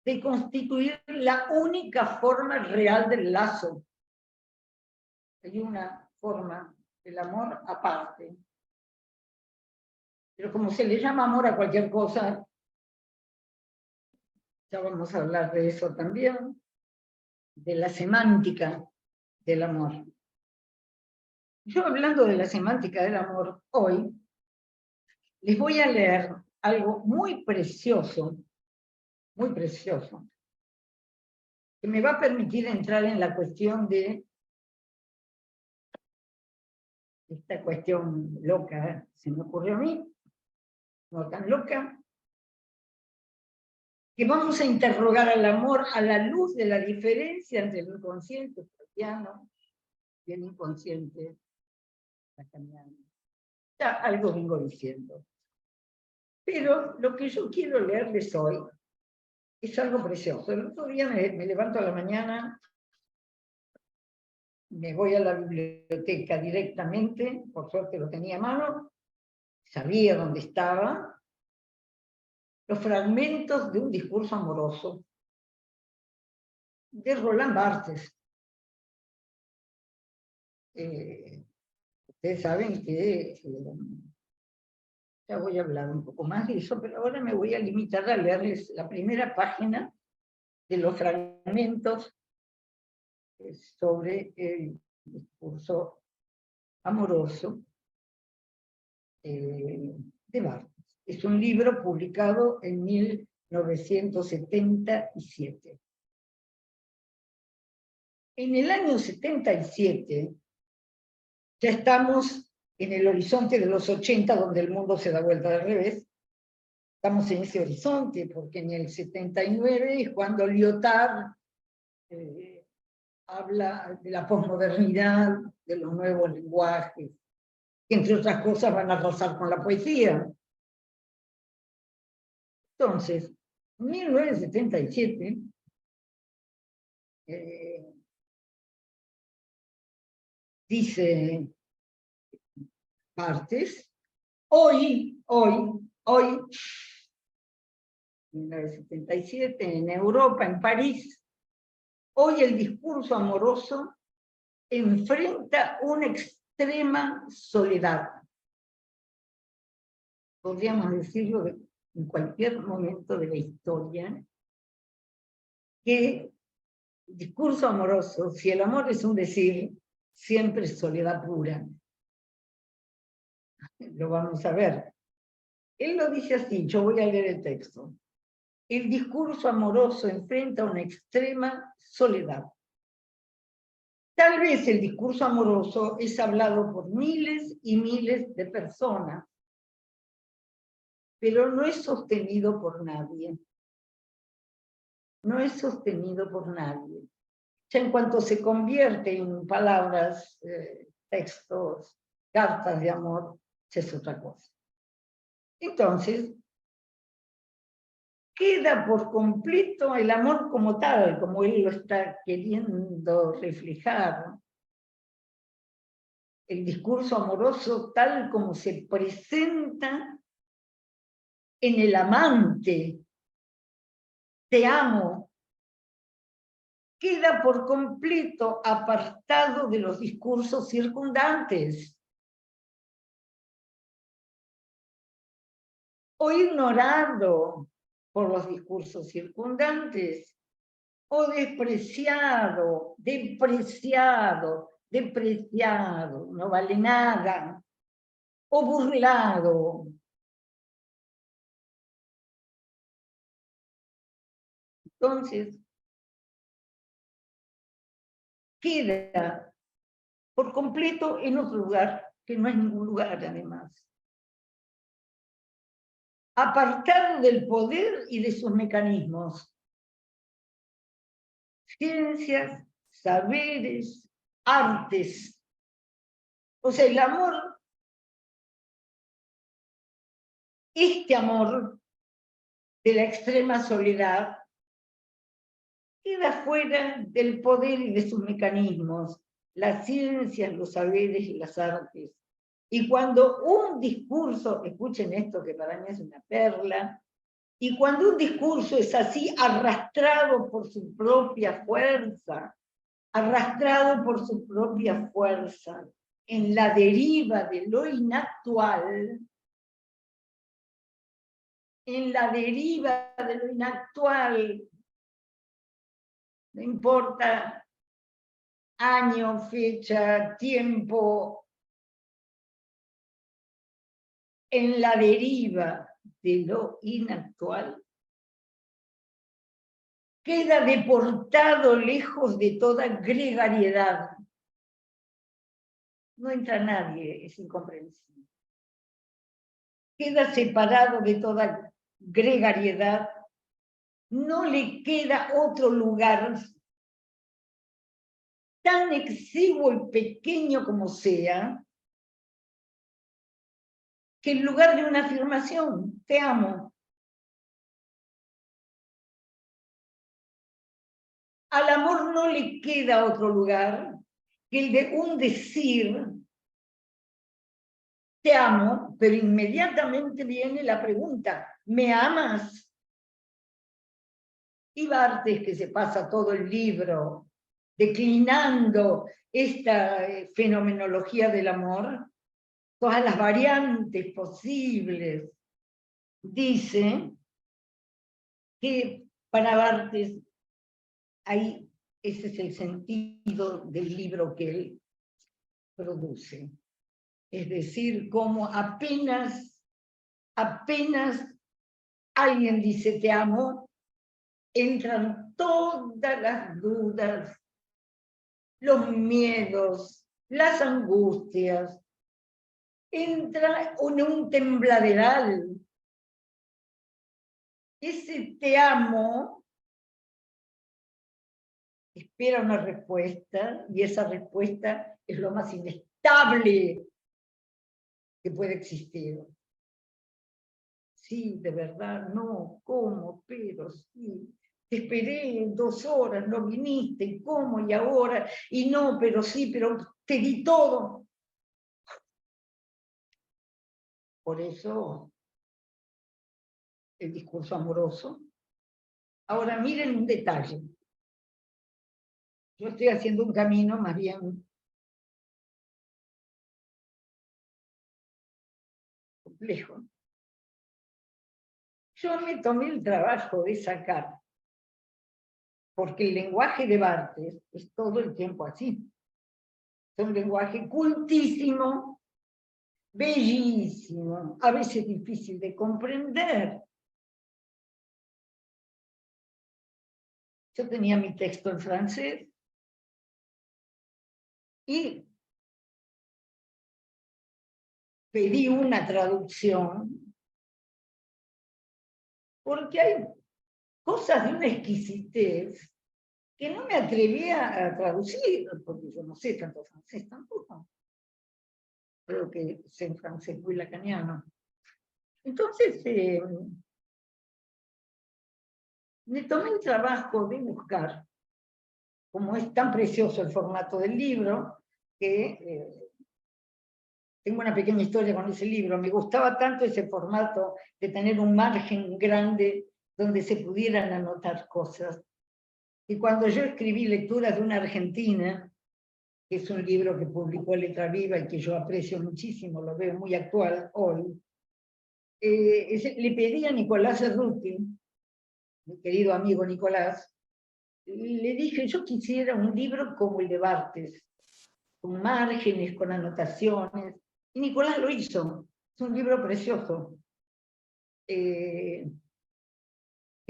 de constituir la única forma real del lazo. Hay una forma del amor aparte. Pero como se le llama amor a cualquier cosa, ya vamos a hablar de eso también, de la semántica del amor. Yo, hablando de la semántica del amor, hoy les voy a leer algo muy precioso, que me va a permitir entrar en la cuestión de esta cuestión loca, se me ocurrió a mí, no tan loca, que vamos a interrogar al amor a la luz de la diferencia entre el inconsciente freudiano y el inconsciente lacaniano. Ya algo vengo diciendo. Pero lo que yo quiero leerles hoy es algo precioso. El otro día me levanto a la mañana, me voy a la biblioteca directamente, por suerte lo tenía a mano, sabía dónde estaba, los fragmentos de un discurso amoroso de Roland Barthes. Ustedes saben que ya voy a hablar un poco más de eso, pero ahora me voy a limitar a leerles la primera página de los fragmentos sobre el discurso amoroso de Barthes. Es un libro publicado en 1977. En el año 77 ya estamos en el horizonte de los 80, donde el mundo se da vuelta al revés. Estamos en ese horizonte, porque en el 79 es cuando Lyotard habla de la posmodernidad, de los nuevos lenguajes, que entre otras cosas van a arrasar con la poesía. Entonces, en 1977, dice Barthes, hoy, 1977, en Europa, en París, hoy el discurso amoroso enfrenta una extrema soledad. Podríamos decirlo en cualquier momento de la historia, que el discurso amoroso, si el amor es un decir, siempre es soledad pura. Lo vamos a ver. Él lo dice así, yo voy a leer el texto. El discurso amoroso enfrenta una extrema soledad. Tal vez el discurso amoroso es hablado por miles y miles de personas, pero no es sostenido por nadie. No es sostenido por nadie. Ya en cuanto se convierte en palabras, textos, cartas de amor, ya es otra cosa. Entonces, queda por completo el amor como tal, como él lo está queriendo reflejar. El discurso amoroso tal como se presenta en el amante. Te amo. Queda por completo apartado de los discursos circundantes, o ignorado por los discursos circundantes, o despreciado, no vale nada, o burlado. Entonces, queda por completo en otro lugar, que no es ningún lugar además. Apartado del poder y de sus mecanismos. Ciencias, saberes, artes. O sea, el amor, este amor de la extrema soledad, queda fuera del poder y de sus mecanismos, las ciencias, los saberes y las artes. Y cuando un discurso, escuchen esto que para mí es una perla, y cuando un discurso es así arrastrado por su propia fuerza, en la deriva de lo inactual, no importa año, fecha, tiempo, en la deriva de lo inactual, queda deportado lejos de toda gregariedad. No entra nadie, es incomprensible. Queda separado de toda gregariedad, no le queda otro lugar, tan exiguo y pequeño como sea, que en lugar de una afirmación, te amo. Al amor no le queda otro lugar que el de un decir, te amo, pero inmediatamente viene la pregunta, ¿me amas? Y Barthes, que se pasa todo el libro declinando esta fenomenología del amor, todas las variantes posibles, dice que para Barthes ahí ese es el sentido del libro que él produce. Es decir, como apenas alguien dice te amo, entran todas las dudas, los miedos, las angustias, entra en un tembladeral. Ese te amo espera una respuesta, y esa respuesta es lo más inestable que puede existir. Sí, de verdad, no, ¿cómo? Pero sí. Te esperé 2 horas, no viniste, ¿cómo? Y ahora, y no, pero sí, pero te di todo. Por eso, el discurso amoroso. Ahora miren un detalle. Yo estoy haciendo un camino más bien complejo. Yo me tomé el trabajo de sacar, porque el lenguaje de Barthes es todo el tiempo así. Es un lenguaje cultísimo, bellísimo, a veces difícil de comprender. Yo tenía mi texto en francés y pedí una traducción porque hay cosas de una exquisitez que no me atrevía a traducir, porque yo no sé tanto francés tampoco. Creo que sé en francés muy lacaniano. Entonces, me tomé el trabajo de buscar, como es tan precioso el formato del libro, que tengo una pequeña historia con ese libro, me gustaba tanto ese formato de tener un margen grande donde se pudieran anotar cosas. Y cuando yo escribí Lecturas de una Argentina, que es un libro que publicó Letra Viva y que yo aprecio muchísimo, lo veo muy actual hoy, le pedí a Nicolás Cerruti, mi querido amigo Nicolás, le dije, yo quisiera un libro como el de Barthes, con márgenes, con anotaciones, y Nicolás lo hizo. Es un libro precioso, que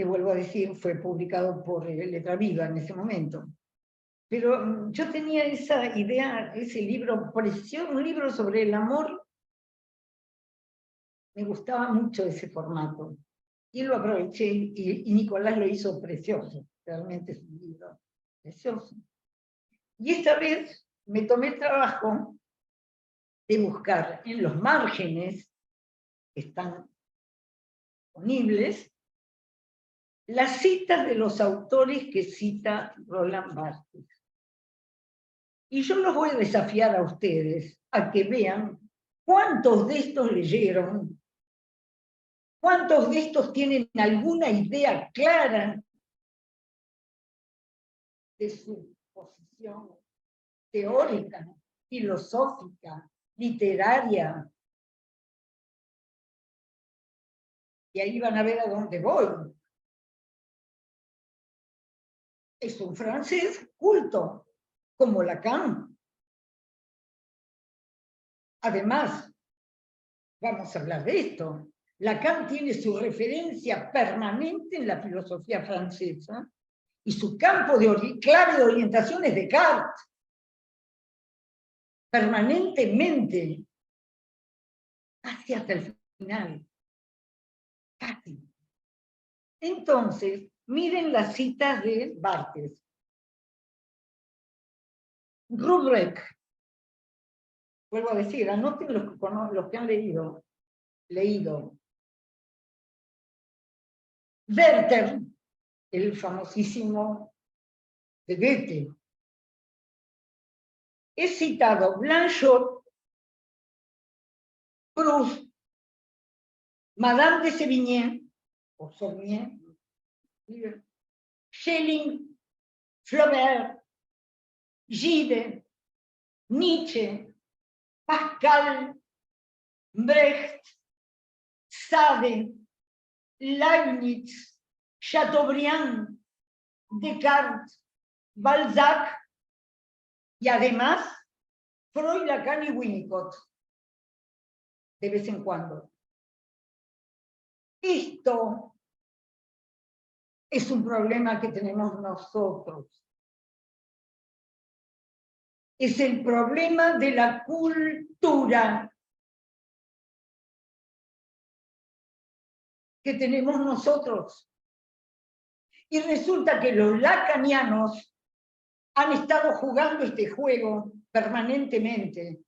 vuelvo a decir, fue publicado por Letra Viva en ese momento. Pero yo tenía esa idea, ese libro precioso, un libro sobre el amor, me gustaba mucho ese formato. Y lo aproveché, y Nicolás lo hizo precioso, realmente es un libro precioso. Y esta vez me tomé el trabajo de buscar en los márgenes que están disponibles las citas de los autores que cita Roland Barthes. Y yo los voy a desafiar a ustedes a que vean cuántos de estos leyeron, cuántos de estos tienen alguna idea clara de su posición teórica, filosófica, literaria. Y ahí van a ver a dónde voy. Es un francés culto, como Lacan. Además, vamos a hablar de esto, Lacan tiene su referencia permanente en la filosofía francesa y su campo clave de orientación es Descartes. Permanentemente, casi hasta el final. Casi. Entonces, miren las citas de Barthes. Rubrek, vuelvo a decir, anoten los que han leído. Werther, el famosísimo de Goethe. He citado Blanchot, Proust, Madame de Sévigné, o Sauvigny, Schelling, Flaubert, Gide, Nietzsche, Pascal, Brecht, Sade, Leibniz, Chateaubriand, Descartes, Balzac, y además Freud, Lacan y Winnicott, de vez en cuando. Esto es un problema que tenemos nosotros. Es el problema de la cultura que tenemos nosotros. Y resulta que los lacanianos han estado jugando este juego permanentemente.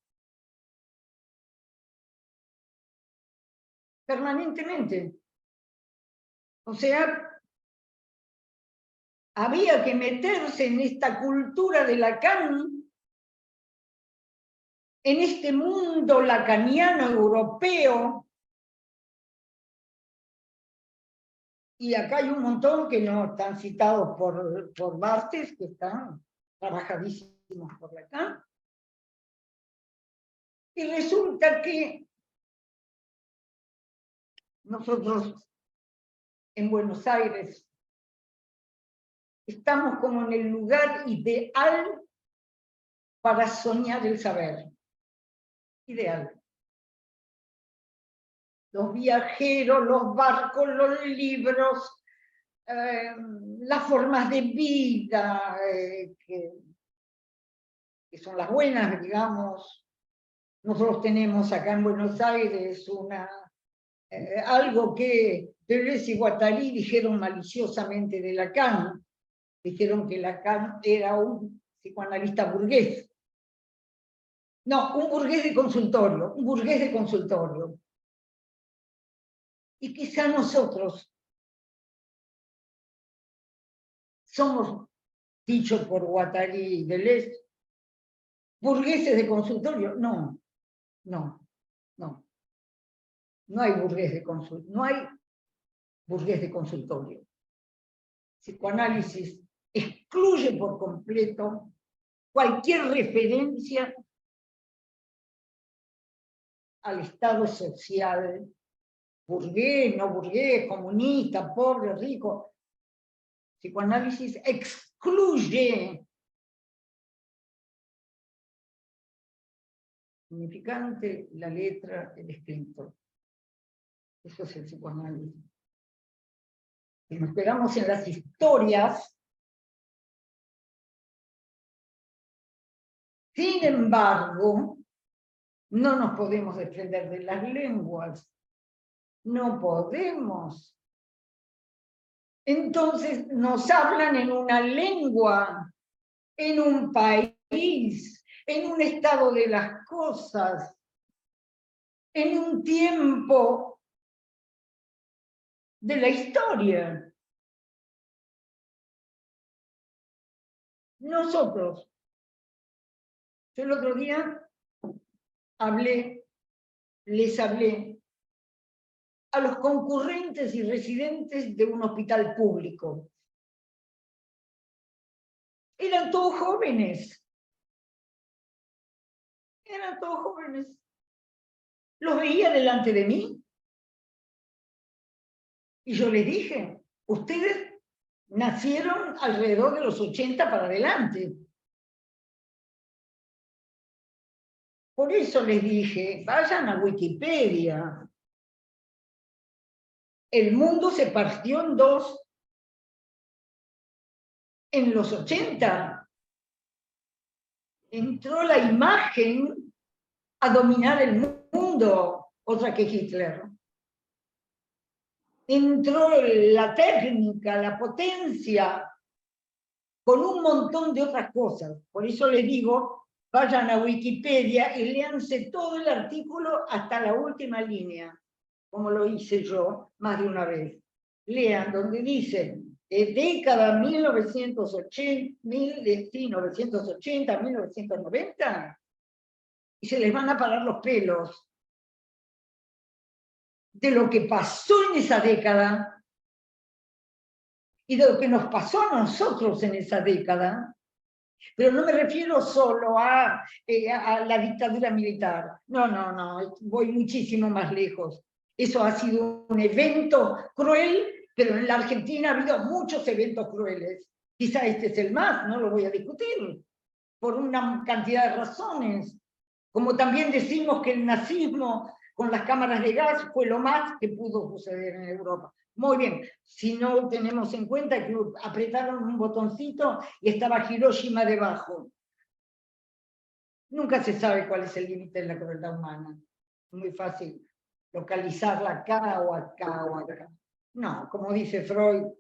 Permanentemente. O sea, había que meterse en esta cultura de Lacan, en este mundo lacaniano europeo. Y acá hay un montón que no están citados por Barthes, que están trabajadísimos por Lacan. Y resulta que nosotros en Buenos Aires estamos como en el lugar ideal para soñar el saber. Ideal. Los viajeros, los barcos, los libros, las formas de vida, que son las buenas, digamos. Nosotros tenemos acá en Buenos Aires algo que Deleuze y Guattari dijeron maliciosamente de Lacan. Dijeron que Lacan era un psicoanalista burgués. No, un burgués de consultorio. Y quizá nosotros somos, dicho por Guattari y Deleuze, burgueses de consultorio. No, no, no. No hay burgués de consultorio. No hay burgués de consultorio. Psicoanálisis excluye por completo cualquier referencia al estado social, burgués, no burgués, comunista, pobre, rico. Psicoanálisis excluye significante, la letra, el escrito. Eso es el psicoanálisis. Si nos quedamos en las historias, sin embargo, no nos podemos desprender de las lenguas. No podemos. Entonces nos hablan en una lengua, en un país, en un estado de las cosas, en un tiempo de la historia. Nosotros, yo el otro día les hablé a los concurrentes y residentes de un hospital público. Eran todos jóvenes. Eran todos jóvenes. Los veía delante de mí. Y yo les dije, ustedes nacieron alrededor de los 80 para adelante. Por eso les dije, vayan a Wikipedia. El mundo se partió en dos. En los 80 entró la imagen a dominar el mundo, otra que Hitler. Entró la técnica, la potencia, con un montón de otras cosas. Por eso les digo, vayan a Wikipedia y léanse todo el artículo hasta la última línea, como lo hice yo más de una vez. Lean donde dice, década 1980, 1990, y se les van a parar los pelos de lo que pasó en esa década y de lo que nos pasó a nosotros en esa década. Pero no me refiero solo a la dictadura militar. No, voy muchísimo más lejos. Eso ha sido un evento cruel, pero en la Argentina ha habido muchos eventos crueles. Quizá este es el más, no lo voy a discutir, por una cantidad de razones. Como también decimos que el nazismo con las cámaras de gas fue lo más que pudo suceder en Europa. Muy bien, si no tenemos en cuenta que apretaron un botoncito y estaba Hiroshima debajo. Nunca se sabe cuál es el límite de la crueldad humana. Es muy fácil localizarla acá o acá o acá. No, como dice Freud,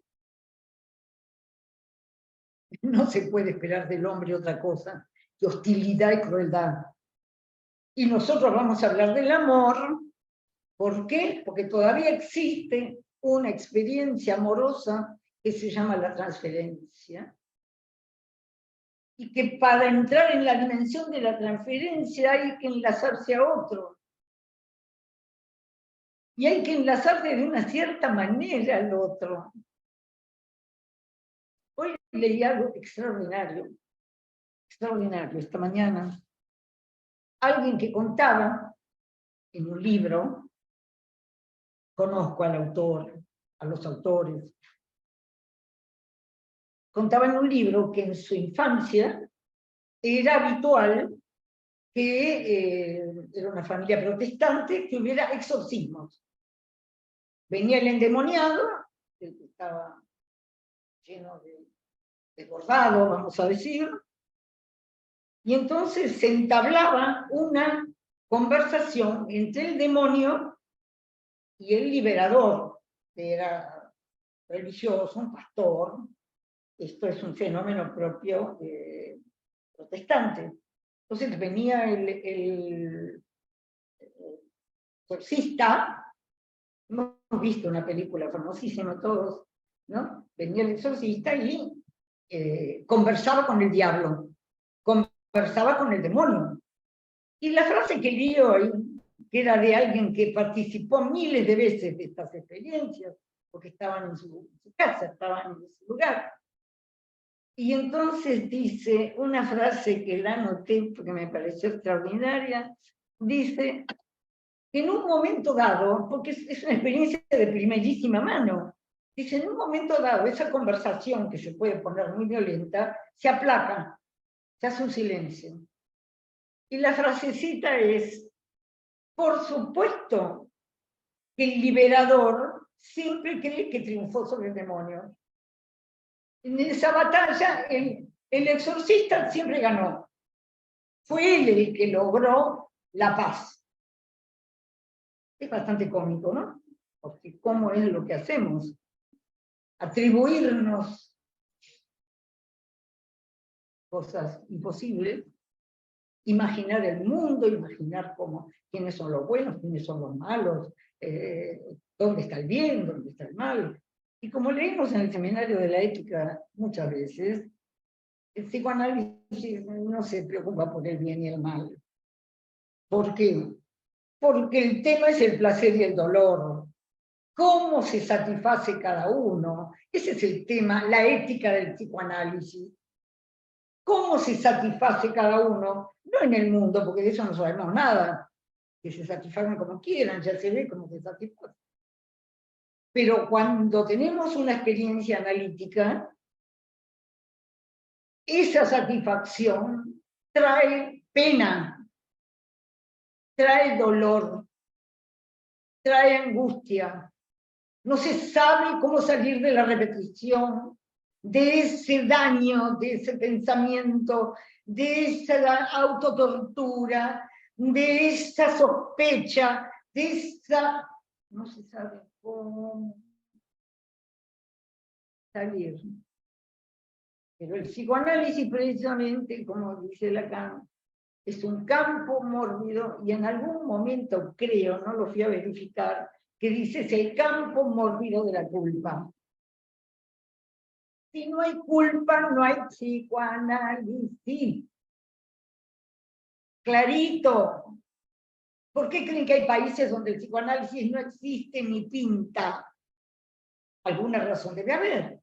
no se puede esperar del hombre otra cosa que hostilidad y crueldad. Y nosotros vamos a hablar del amor. ¿Por qué? Porque todavía existe una experiencia amorosa que se llama la transferencia, y que para entrar en la dimensión de la transferencia hay que enlazarse a otro. Y hay que enlazarse de una cierta manera al otro. Hoy leí algo extraordinario esta mañana. Alguien que contaba en un libro, conozco al autor, a los autores, contaba en un libro que en su infancia era habitual que era una familia protestante, que hubiera exorcismos. Venía el endemoniado, que estaba lleno de bordado, vamos a decir, y entonces se entablaba una conversación entre el demonio y el liberador, que era religioso, un pastor. Esto es un fenómeno propio protestante. Entonces venía el exorcista, hemos visto una película famosísima todos, ¿no? Venía el exorcista y conversaba con el diablo, conversaba con el demonio. Y la frase que leo ahí, que era de alguien que participó miles de veces de estas experiencias, porque estaban en su casa, estaban en su lugar. Y entonces dice una frase que la anoté porque me pareció extraordinaria, dice que en un momento dado, porque es una experiencia de primerísima mano, dice, en un momento dado, esa conversación que se puede poner muy violenta, se aplaca, se hace un silencio. Y la frasecita es, por supuesto que el liberador siempre cree que triunfó sobre el demonio. En esa batalla, el exorcista siempre ganó. Fue él el que logró la paz. Es bastante cómico, ¿no? Porque ¿cómo es lo que hacemos? Atribuirnos cosas imposibles, imaginar el mundo, imaginar quiénes son los buenos, quiénes son los malos, dónde está el bien, dónde está el mal. Y como leímos en el seminario de la ética muchas veces, el psicoanálisis no se preocupa por el bien y el mal. ¿Por qué? Porque el tema es el placer y el dolor. ¿Cómo se satisface cada uno? Ese es el tema, la ética del psicoanálisis. ¿Cómo se satisface cada uno? No en el mundo, porque de eso no sabemos nada. Que se satisfagan como quieran, ya se ve cómo se satisface. Pero cuando tenemos una experiencia analítica, esa satisfacción trae pena, trae dolor, trae angustia. No se sabe cómo salir de la repetición, de ese daño, de ese pensamiento, de esa autotortura, de esa sospecha, de esa... No se sabe cómo salir. Pero el psicoanálisis, precisamente, como dice Lacan, es un campo mórbido, y en algún momento creo, no lo fui a verificar, que dice es el campo mórbido de la culpa. Si no hay culpa, no hay psicoanálisis. Clarito. ¿Por qué creen que hay países donde el psicoanálisis no existe ni pinta? Alguna razón debe haber.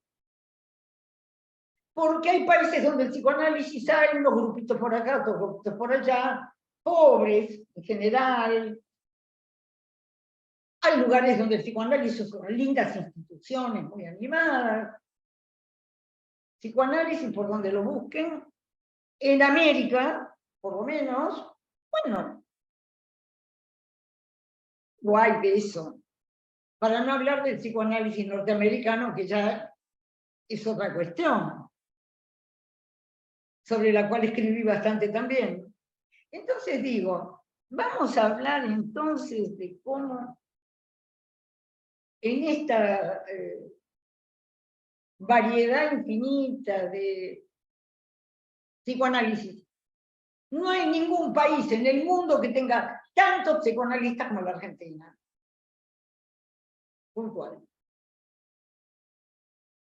Porque hay países donde el psicoanálisis hay unos grupitos por acá, otros grupitos por allá, pobres en general. Hay lugares donde el psicoanálisis son lindas instituciones, muy animadas. Psicoanálisis, por donde lo busquen, en América, por lo menos, bueno, no hay de eso. Para no hablar del psicoanálisis norteamericano, que ya es otra cuestión, sobre la cual escribí bastante también. Entonces digo, vamos a hablar entonces de cómo en esta variedad infinita de psicoanálisis, no hay ningún país en el mundo que tenga tantos psicoanalistas como la Argentina. Puntual.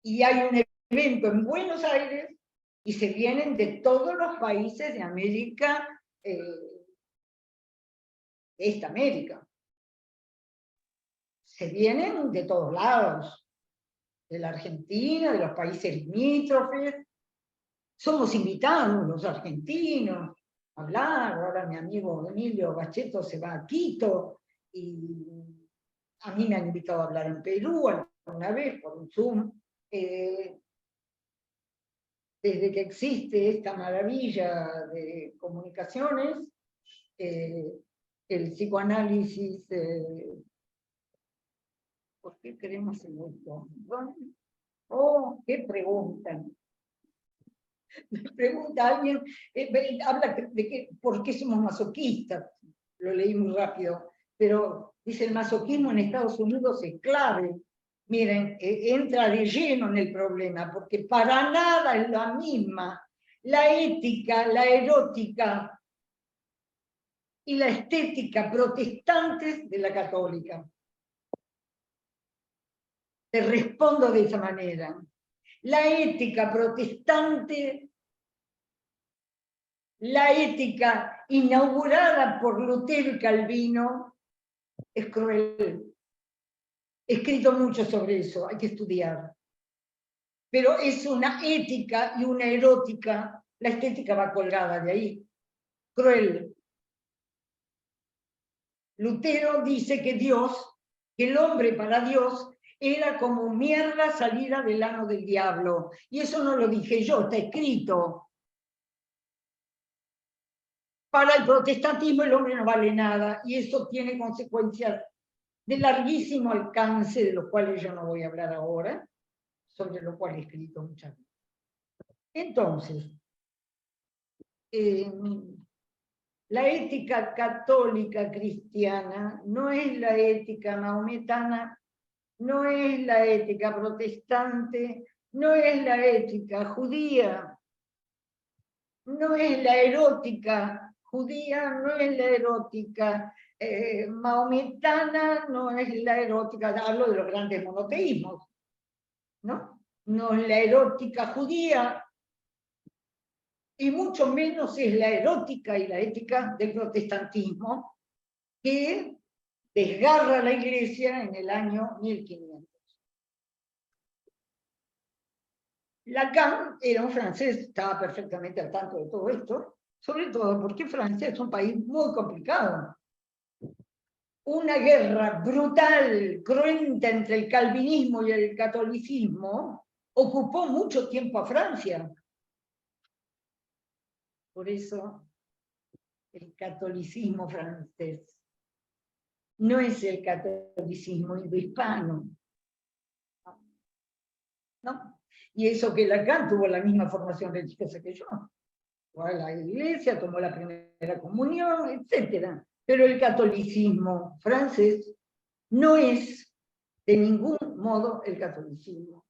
Y hay un evento en Buenos Aires y se vienen de todos los países de América, esta América. Se vienen de todos lados, de la Argentina, de los países limítrofes. Somos invitados los argentinos a hablar. Ahora mi amigo Emilio Bacheto se va a Quito y a mí me han invitado a hablar en Perú alguna vez por un Zoom. Desde que existe esta maravilla de comunicaciones, el psicoanálisis, ¿por qué creemos en esto? Oh, qué pregunta. Me pregunta alguien, habla de que por qué somos masoquistas, lo leí muy rápido, pero dice el masoquismo en Estados Unidos es clave. Miren, entra de lleno en el problema, porque para nada es la misma la ética, la erótica y la estética protestantes de la católica. Te respondo de esa manera. La ética protestante, la ética inaugurada por Lutero y Calvino, es cruel. He escrito mucho sobre eso, hay que estudiar. Pero es una ética y una erótica, la estética va colgada de ahí, cruel. Lutero dice que el hombre para Dios, era como mierda salida del ano del diablo. Y eso no lo dije yo, está escrito. Para el protestantismo el hombre no vale nada, y eso tiene consecuencias de larguísimo alcance, de los cuales yo no voy a hablar ahora, sobre lo cual he escrito muchas veces. Entonces, la ética católica cristiana no es la ética maometana, no es la ética protestante, no es la ética judía, no es la erótica judía, no es la erótica maometana, no es la erótica, hablo de los grandes monoteísmos, ¿no? No es la erótica judía, y mucho menos es la erótica y la ética del protestantismo, que desgarra la Iglesia en el año 1500. Lacan era un francés, estaba perfectamente al tanto de todo esto, sobre todo porque Francia es un país muy complicado. Una guerra brutal, cruenta entre el calvinismo y el catolicismo ocupó mucho tiempo a Francia. Por eso el catolicismo francés no es el catolicismo indohispano, ¿no? Y eso que Lacan tuvo la misma formación religiosa que yo. Fue a la iglesia, tomó la primera comunión, etc. Pero el catolicismo francés no es de ningún modo el catolicismo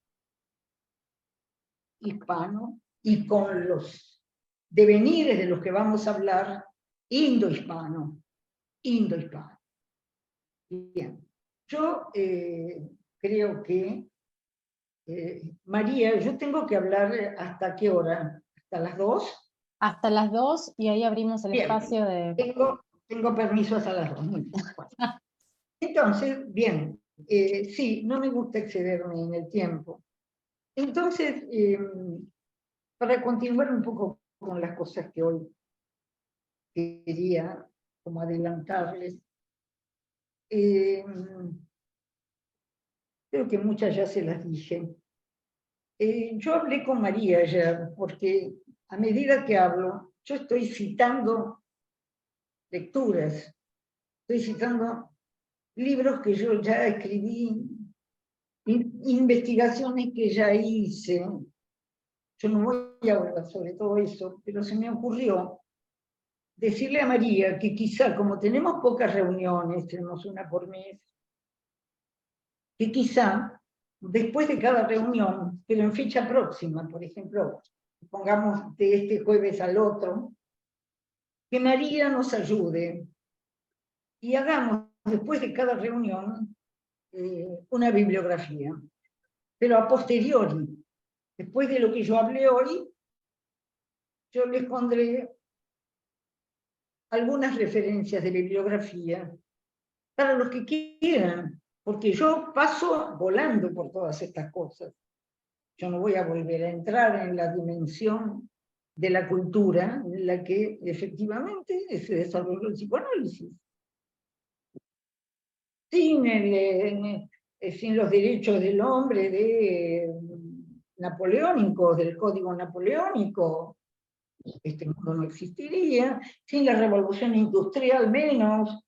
hispano, y con los devenires de los que vamos a hablar, indohispano. Bien, yo creo que María, yo tengo que hablar ¿hasta qué hora? ¿Hasta las 2? Hasta las 2 y ahí abrimos el Bien, espacio de... tengo permiso hasta las 2. Muy bien. Entonces, bien, sí, no me gusta excederme en el tiempo. Entonces, para continuar un poco con las cosas que hoy quería como adelantarles, creo que muchas ya se las dije. Yo hablé con María ayer, porque a medida que hablo, yo estoy citando lecturas, estoy citando libros que yo ya escribí, investigaciones que ya hice. Yo no voy a hablar sobre todo eso, pero se me ocurrió decirle a María que quizá, como tenemos pocas reuniones, tenemos una por mes, que quizá después de cada reunión, pero en fecha próxima, por ejemplo, pongamos de este jueves al otro, que María nos ayude y hagamos después de cada reunión una bibliografía, pero a posteriori, después de lo que yo hablé hoy, yo les pondré algunas referencias de bibliografía para los que quieran, porque yo paso volando por todas estas cosas. Yo no voy a volver a entrar en la dimensión de la cultura en la que efectivamente se desarrolló el psicoanálisis. Sin los derechos del hombre napoleónicos, del código napoleónico, este mundo no existiría, sin la revolución industrial menos.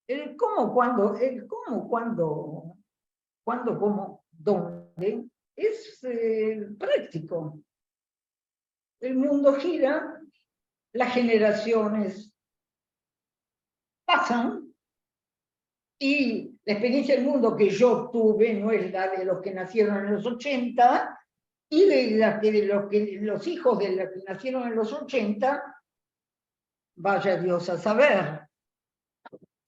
El cómo, cuándo, cómo, dónde, es práctico. El mundo gira, las generaciones pasan, y la experiencia del mundo que yo tuve no es la de los que nacieron en los 80, y de los hijos de los que nacieron en los 80, vaya Dios a saber.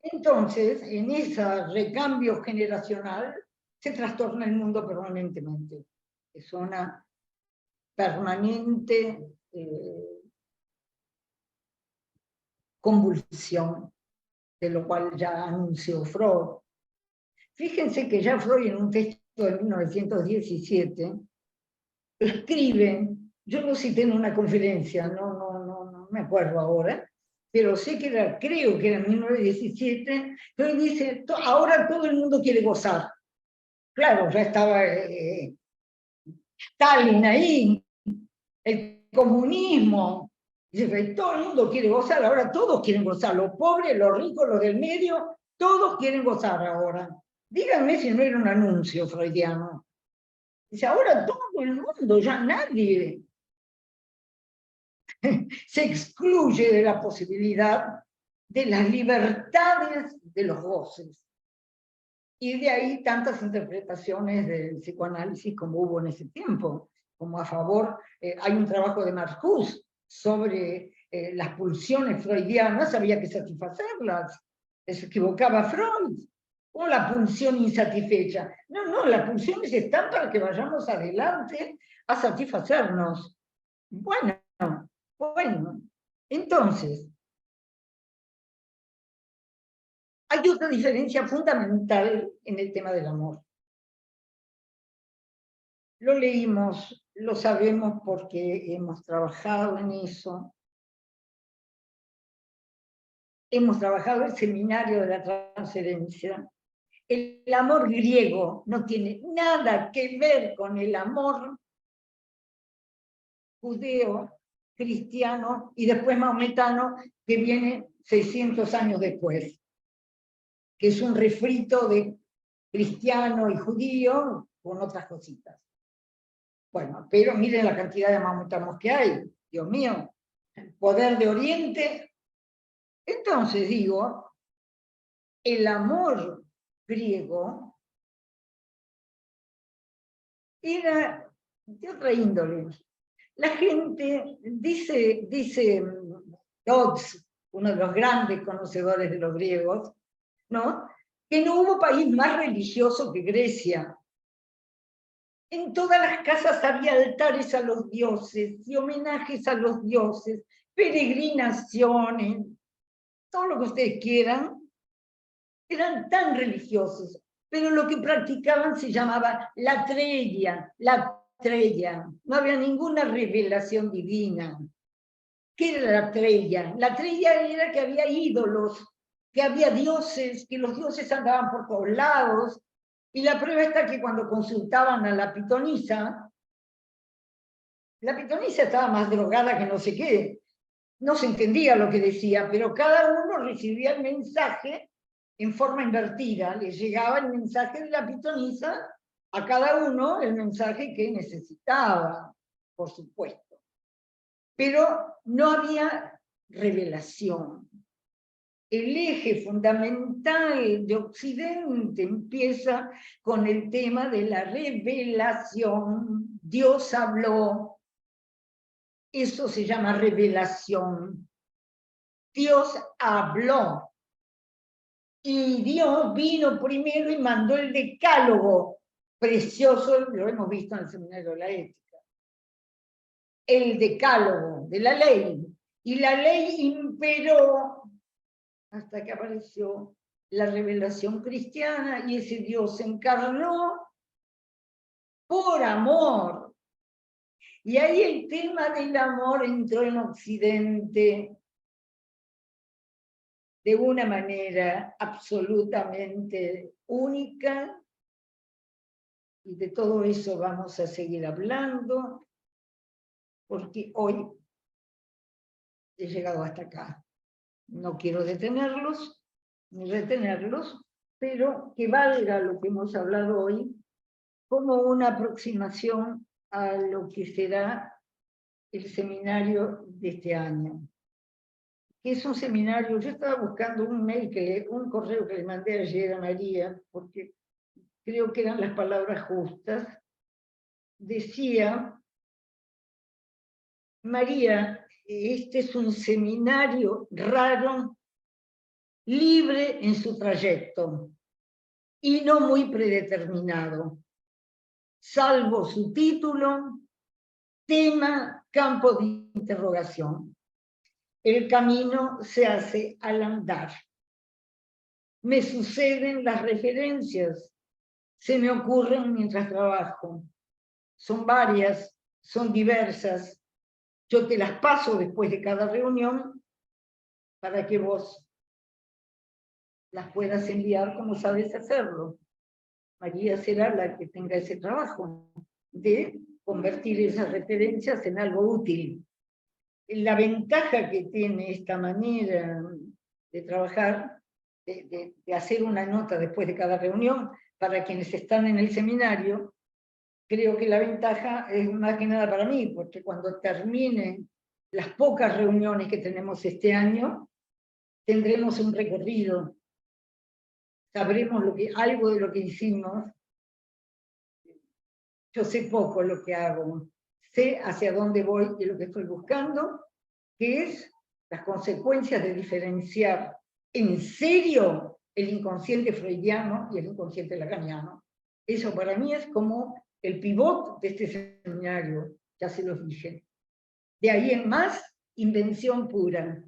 Entonces, en ese recambio generacional, se trastorna el mundo permanentemente. Es una permanente convulsión, de lo cual ya anunció Freud. Fíjense que ya Freud, en un texto de 1917, escribe, yo lo cité en una conferencia, no me acuerdo ahora, pero sé que era, creo que era en 1917, pero dice, ahora todo el mundo quiere gozar. Claro, ya estaba Stalin ahí, el comunismo, dice, todo el mundo quiere gozar, ahora todos quieren gozar, los pobres, los ricos, los del medio, todos quieren gozar ahora. Díganme si no era un anuncio freudiano. Dice, ahora todo el mundo, ya nadie se excluye de la posibilidad de las libertades de los goces. Y de ahí tantas interpretaciones del psicoanálisis como hubo en ese tiempo, como a favor, hay un trabajo de Marcuse sobre las pulsiones freudianas, había que satisfacerlas, se equivocaba Freud, o la pulsión insatisfecha. No, las pulsiones están para que vayamos adelante a satisfacernos. Bueno, entonces, hay otra diferencia fundamental en el tema del amor. Lo leímos, lo sabemos porque hemos trabajado en eso. Hemos trabajado el seminario de la transferencia. El amor griego no tiene nada que ver con el amor judeo, cristiano y después maometano que viene 600 años después, que es un refrito de cristiano y judío con otras cositas. Bueno, pero miren la cantidad de maometanos que hay, Dios mío, poder de Oriente. Entonces digo, el amor griego era de otra índole. La gente, dice Dodds, uno de los grandes conocedores de los griegos, ¿no?, que no hubo país más religioso que Grecia. En todas las casas había altares a los dioses y homenajes a los dioses, peregrinaciones, todo lo que ustedes quieran. Eran tan religiosos, pero lo que practicaban se llamaba latreia. No había ninguna revelación divina. ¿Qué era la latreia? La latreia era que había ídolos, que había dioses, que los dioses andaban por todos lados, y la prueba está que cuando consultaban a la pitonisa estaba más drogada que no sé qué, no se entendía lo que decía, pero cada uno recibía el mensaje en forma invertida, le llegaba el mensaje de la pitonisa a cada uno, el mensaje que necesitaba, por supuesto. Pero no había revelación. El eje fundamental de Occidente empieza con el tema de la revelación. Dios habló. Eso se llama revelación. Dios habló. Y Dios vino primero y mandó el decálogo, precioso, lo hemos visto en el seminario de la ética. El decálogo de la ley. Y la ley imperó hasta que apareció la revelación cristiana y ese Dios se encarnó por amor. Y ahí el tema del amor entró en Occidente de una manera absolutamente única, y de todo eso vamos a seguir hablando, porque hoy he llegado hasta acá. No quiero detenerlos, ni retenerlos, pero que valga lo que hemos hablado hoy como una aproximación a lo que será el seminario de este año. Que es un seminario, yo estaba buscando un correo que le mandé ayer a María, porque creo que eran las palabras justas. Decía, María, este es un seminario raro, libre en su trayecto. y no muy predeterminado, salvo su título, tema, campo de interrogación. El camino se hace al andar. Me suceden las referencias, se me ocurren mientras trabajo. Son varias, son diversas. Yo te las paso después de cada reunión para que vos las puedas enviar como sabes hacerlo. María será la que tenga ese trabajo de convertir esas referencias en algo útil. La ventaja que tiene esta manera de trabajar, de hacer una nota después de cada reunión, para quienes están en el seminario, creo que la ventaja es más que nada para mí, porque cuando terminen las pocas reuniones que tenemos este año, tendremos un recorrido, sabremos algo de lo que hicimos. Yo sé poco lo que hago, sé hacia dónde voy y lo que estoy buscando, que es las consecuencias de diferenciar en serio el inconsciente freudiano y el inconsciente lacaniano. Eso para mí es como el pivot de este seminario, ya se los dije. De ahí en más, invención pura.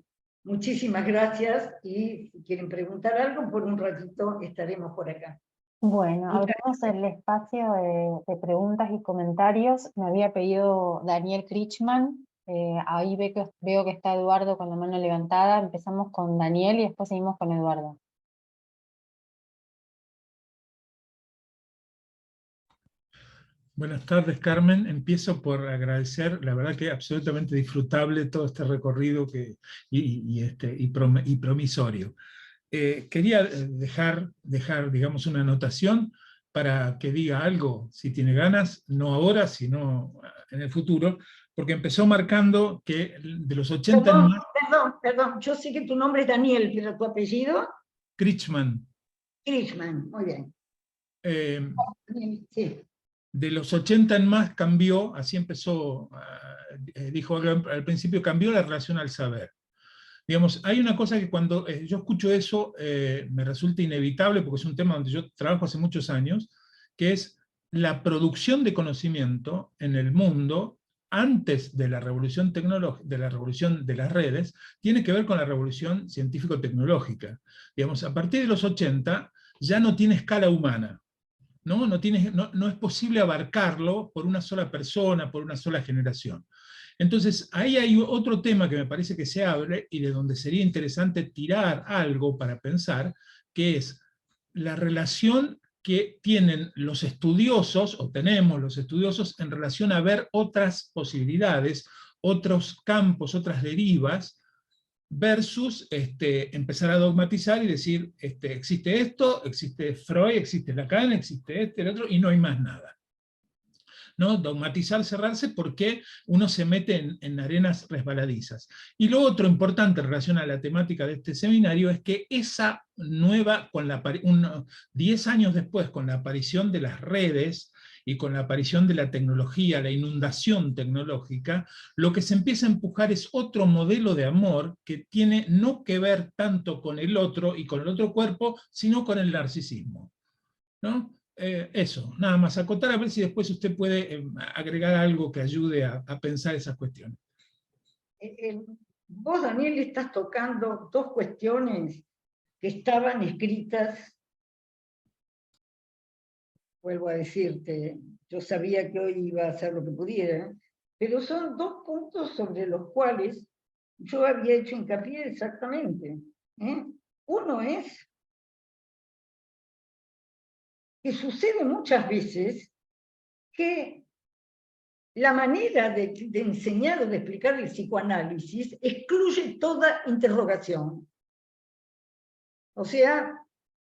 Muchísimas gracias y si quieren preguntar algo, por un ratito estaremos por acá. Bueno, abrimos el espacio de preguntas y comentarios. Me había pedido Daniel Krichman. Ahí veo que está Eduardo con la mano levantada. Empezamos con Daniel y después seguimos con Eduardo. Buenas tardes, Carmen. Empiezo por agradecer, la verdad que absolutamente disfrutable todo este recorrido y promisorio. Quería dejar, digamos, una anotación para que diga algo, si tiene ganas, no ahora, sino en el futuro, porque empezó marcando que de los 80 en más... Perdón, yo sé que tu nombre es Daniel, pero tu apellido... Krichman. Krichman, muy bien. Sí. De los 80 en más cambió, así empezó, dijo al principio, cambió la relación al saber. Digamos, hay una cosa que cuando yo escucho eso me resulta inevitable, porque es un tema donde yo trabajo hace muchos años, que es la producción de conocimiento en el mundo antes de la revolución tecnológica, de la revolución de las redes, tiene que ver con la revolución científico-tecnológica. Digamos, a partir de los 80 ya no tiene escala humana. No es posible abarcarlo por una sola persona, por una sola generación. Entonces, ahí hay otro tema que me parece que se abre y de donde sería interesante tirar algo para pensar, que es la relación que tienen los estudiosos, o tenemos los estudiosos, en relación a ver otras posibilidades, otros campos, otras derivas, versus empezar a dogmatizar y decir, existe esto, existe Freud, existe Lacan, existe el otro, y no hay más nada. ¿No? Dogmatizar, cerrarse, porque uno se mete en arenas resbaladizas. Y lo otro importante en relación a la temática de este seminario es que esa nueva, 10 años después, con la aparición de las redes, y con la aparición de la tecnología, la inundación tecnológica, lo que se empieza a empujar es otro modelo de amor que tiene no que ver tanto con el otro y con el otro cuerpo, sino con el narcisismo, ¿no? Eso, nada más acotar, a ver si después usted puede agregar algo que ayude a pensar esas cuestiones. Vos, Daniel, estás tocando dos cuestiones que estaban escritas. Vuelvo a decirte, yo sabía que hoy iba a hacer lo que pudiera, pero son dos puntos sobre los cuales yo había hecho hincapié exactamente. Uno es que sucede muchas veces que la manera de enseñar o de explicar el psicoanálisis excluye toda interrogación. O sea,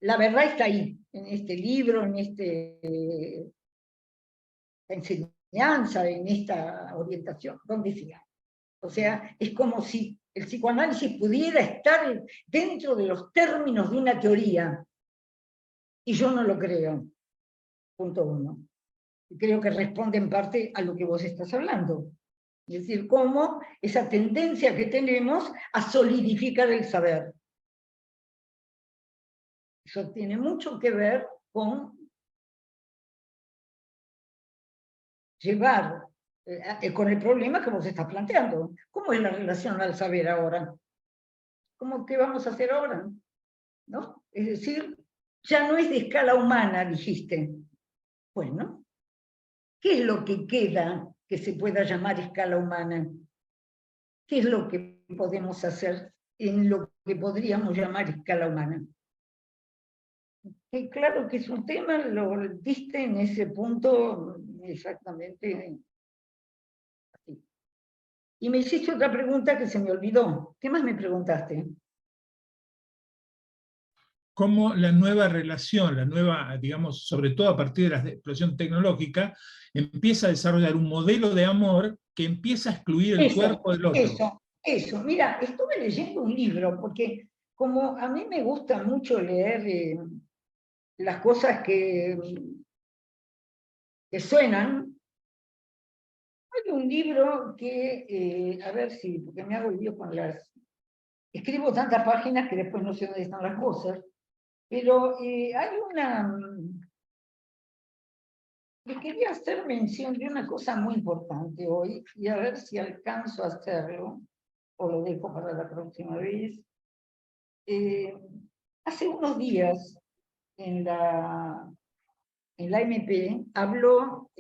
la verdad está ahí, en este libro, en esta enseñanza, en esta orientación, donde sea. O sea, es como si el psicoanálisis pudiera estar dentro de los términos de una teoría. Y yo no lo creo. Punto uno. Y creo que responde en parte a lo que vos estás hablando. Es decir, cómo esa tendencia que tenemos a solidificar el saber. Eso tiene mucho que ver con llevar, con el problema que vos estás planteando. ¿Cómo es la relación al saber ahora? ¿Qué vamos a hacer ahora? ¿No? Es decir, ya no es de escala humana, dijiste. Bueno, ¿qué es lo que queda que se pueda llamar escala humana? ¿Qué es lo que podemos hacer en lo que podríamos llamar escala humana? Y claro que es un tema, lo diste en ese punto exactamente así. Y me hiciste otra pregunta que se me olvidó. ¿Qué más me preguntaste? Cómo la nueva relación, la nueva, digamos, sobre todo a partir de la explosión tecnológica, empieza a desarrollar un modelo de amor que empieza a excluir el cuerpo del otro. Eso. Mira, estuve leyendo un libro, porque como a mí me gusta mucho leer las cosas que suenan, hay un libro que, a ver si, porque me hago el lío con las... Escribo tantas páginas que después no sé dónde están las cosas, pero hay una... Les quería hacer mención de una cosa muy importante hoy, y a ver si alcanzo a hacerlo, o lo dejo para la próxima vez. Hace unos días, en la MP, habló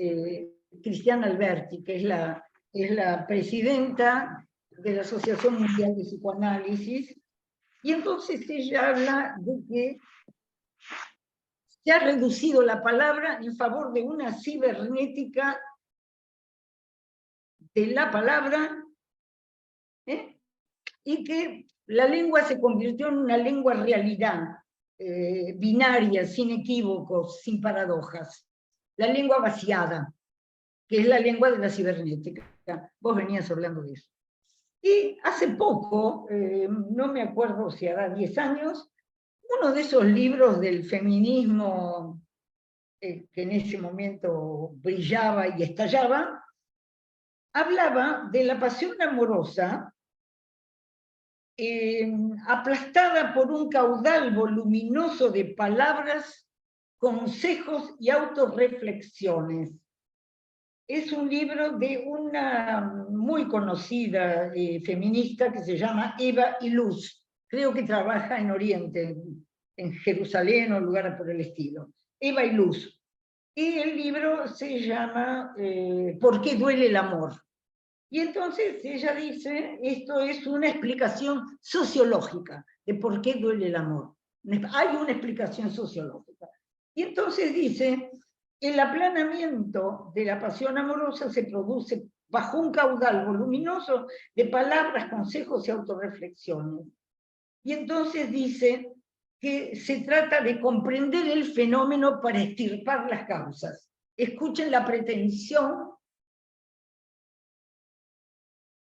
Cristiana Alberti, que es la presidenta de la Asociación Mundial de Psicoanálisis, y entonces ella habla de que se ha reducido la palabra en favor de una cibernética de la palabra, y que la lengua se convirtió en una lengua realidad, binaria, sin equívocos, sin paradojas. La lengua vaciada, que es la lengua de la cibernética. Vos venías hablando de eso. Y hace poco, no me acuerdo si hará 10 años, uno de esos libros del feminismo que en ese momento brillaba y estallaba, hablaba de la pasión amorosa aplastada por un caudal voluminoso de palabras, consejos y autorreflexiones. Es un libro de una muy conocida feminista que se llama Eva Illouz. Creo que trabaja en Oriente, en Jerusalén o lugares por el estilo. Eva Illouz. Y el libro se llama ¿Por qué duele el amor? Y entonces ella dice, esto es una explicación sociológica de por qué duele el amor. Hay una explicación sociológica. Y entonces dice, el aplanamiento de la pasión amorosa se produce bajo un caudal voluminoso de palabras, consejos y autorreflexiones. Y entonces dice que se trata de comprender el fenómeno para extirpar las causas. Escuchen la pretensión: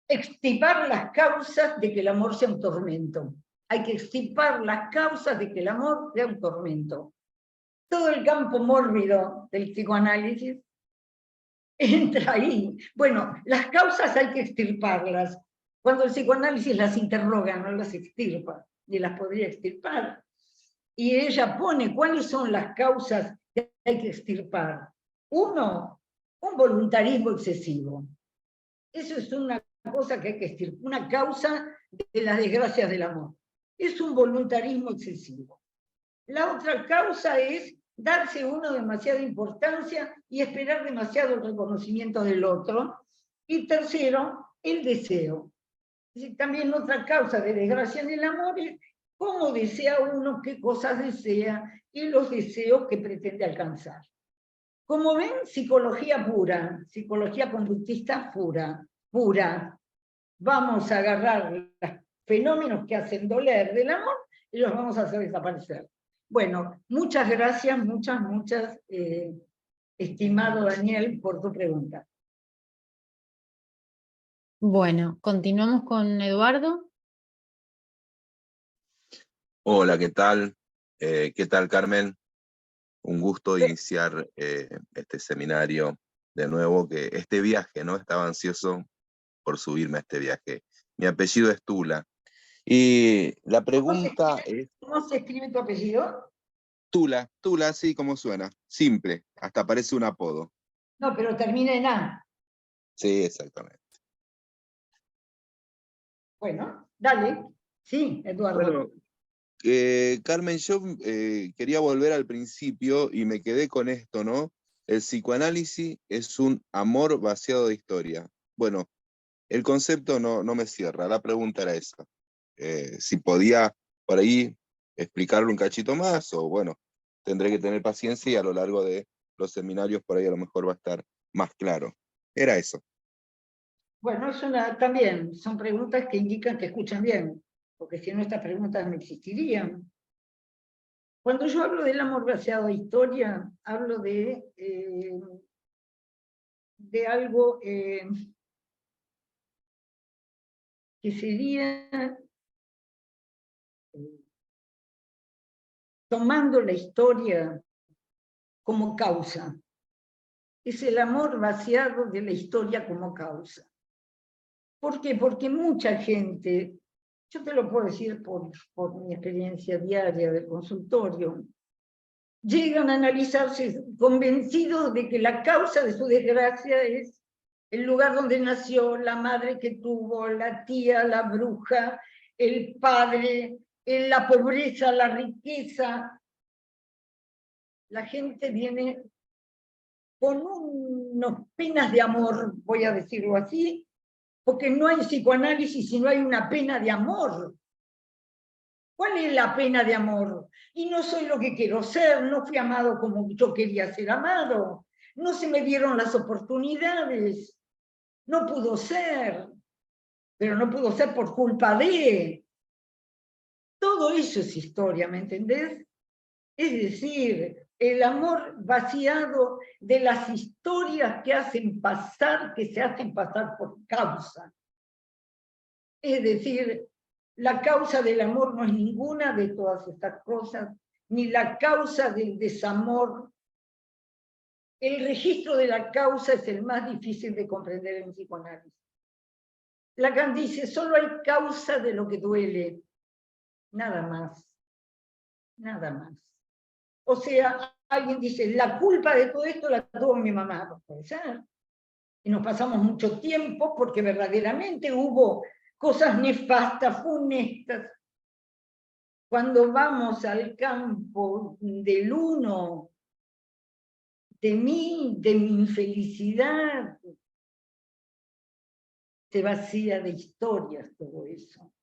extirpar las causas de que el amor sea un tormento. Hay que extirpar las causas de que el amor sea un tormento. Todo el campo mórbido del psicoanálisis entra ahí. Bueno, las causas hay que extirparlas. Cuando el psicoanálisis las interroga, no las extirpa, ni las podría extirpar. Y ella pone cuáles son las causas que hay que extirpar. Uno, un voluntarismo excesivo. Eso es una cosa que hay que extirpar, una causa de las desgracias del amor. Es un voluntarismo excesivo. La otra causa es darse uno demasiada importancia y esperar demasiado el reconocimiento del otro. Y tercero, el deseo. También otra causa de desgracia en el amor es cómo desea uno, qué cosas desea y los deseos que pretende alcanzar. Como ven, psicología pura, psicología conductista pura. Vamos a agarrar los fenómenos que hacen doler del amor y los vamos a hacer desaparecer. Bueno, muchas gracias, muchas, estimado Daniel, por tu pregunta. Bueno, continuamos con Eduardo. Hola, ¿qué tal? ¿Qué tal, Carmen? Un gusto iniciar este seminario de nuevo, que este viaje, ¿no? Estaba ansioso por subirme a este viaje. Mi apellido es Tula. Y la pregunta es... ¿Cómo se escribe tu apellido? Tula, Tula, así como suena, simple, hasta parece un apodo. No, pero termina en A. Sí, exactamente. Bueno, dale. Sí, Eduardo. Bueno, Carmen, yo quería volver al principio y me quedé con esto, ¿no? El psicoanálisis es un amor vaciado de historia. Bueno, el concepto no me cierra, la pregunta era esa. Si podía por ahí explicarlo un cachito más, o bueno, tendré que tener paciencia y a lo largo de los seminarios por ahí a lo mejor va a estar más claro. Era eso. Bueno, también son preguntas que indican que escuchan bien, porque si no estas preguntas no existirían. Cuando yo hablo del amor vaciado de historia, hablo de algo que sería tomando la historia como causa. Es el amor vaciado de la historia como causa. ¿Por qué? Porque mucha gente, yo te lo puedo decir por mi experiencia diaria del consultorio, llegan a analizarse convencidos de que la causa de su desgracia es el lugar donde nació, la madre que tuvo, la tía, la bruja, el padre, la pobreza, la riqueza. La gente viene con unas penas de amor, voy a decirlo así, porque no hay psicoanálisis si no hay una pena de amor. ¿Cuál es la pena de amor? Y no soy lo que quiero ser, no fui amado como yo quería ser amado, no se me dieron las oportunidades, no pudo ser, pero no pudo ser por culpa de. Todo eso es historia, ¿me entendés? Es decir, el amor vaciado de las historias que se hacen pasar por causa. Es decir, la causa del amor no es ninguna de todas estas cosas, ni la causa del desamor. El registro de la causa es el más difícil de comprender en psicoanálisis. Lacan dice, solo hay causa de lo que duele, nada más, nada más. O sea, alguien dice, la culpa de todo esto la tuvo mi mamá, no puede ser. Y nos pasamos mucho tiempo porque verdaderamente hubo cosas nefastas, funestas. Cuando vamos al campo del uno, de mi infelicidad, se vacía de historias todo eso.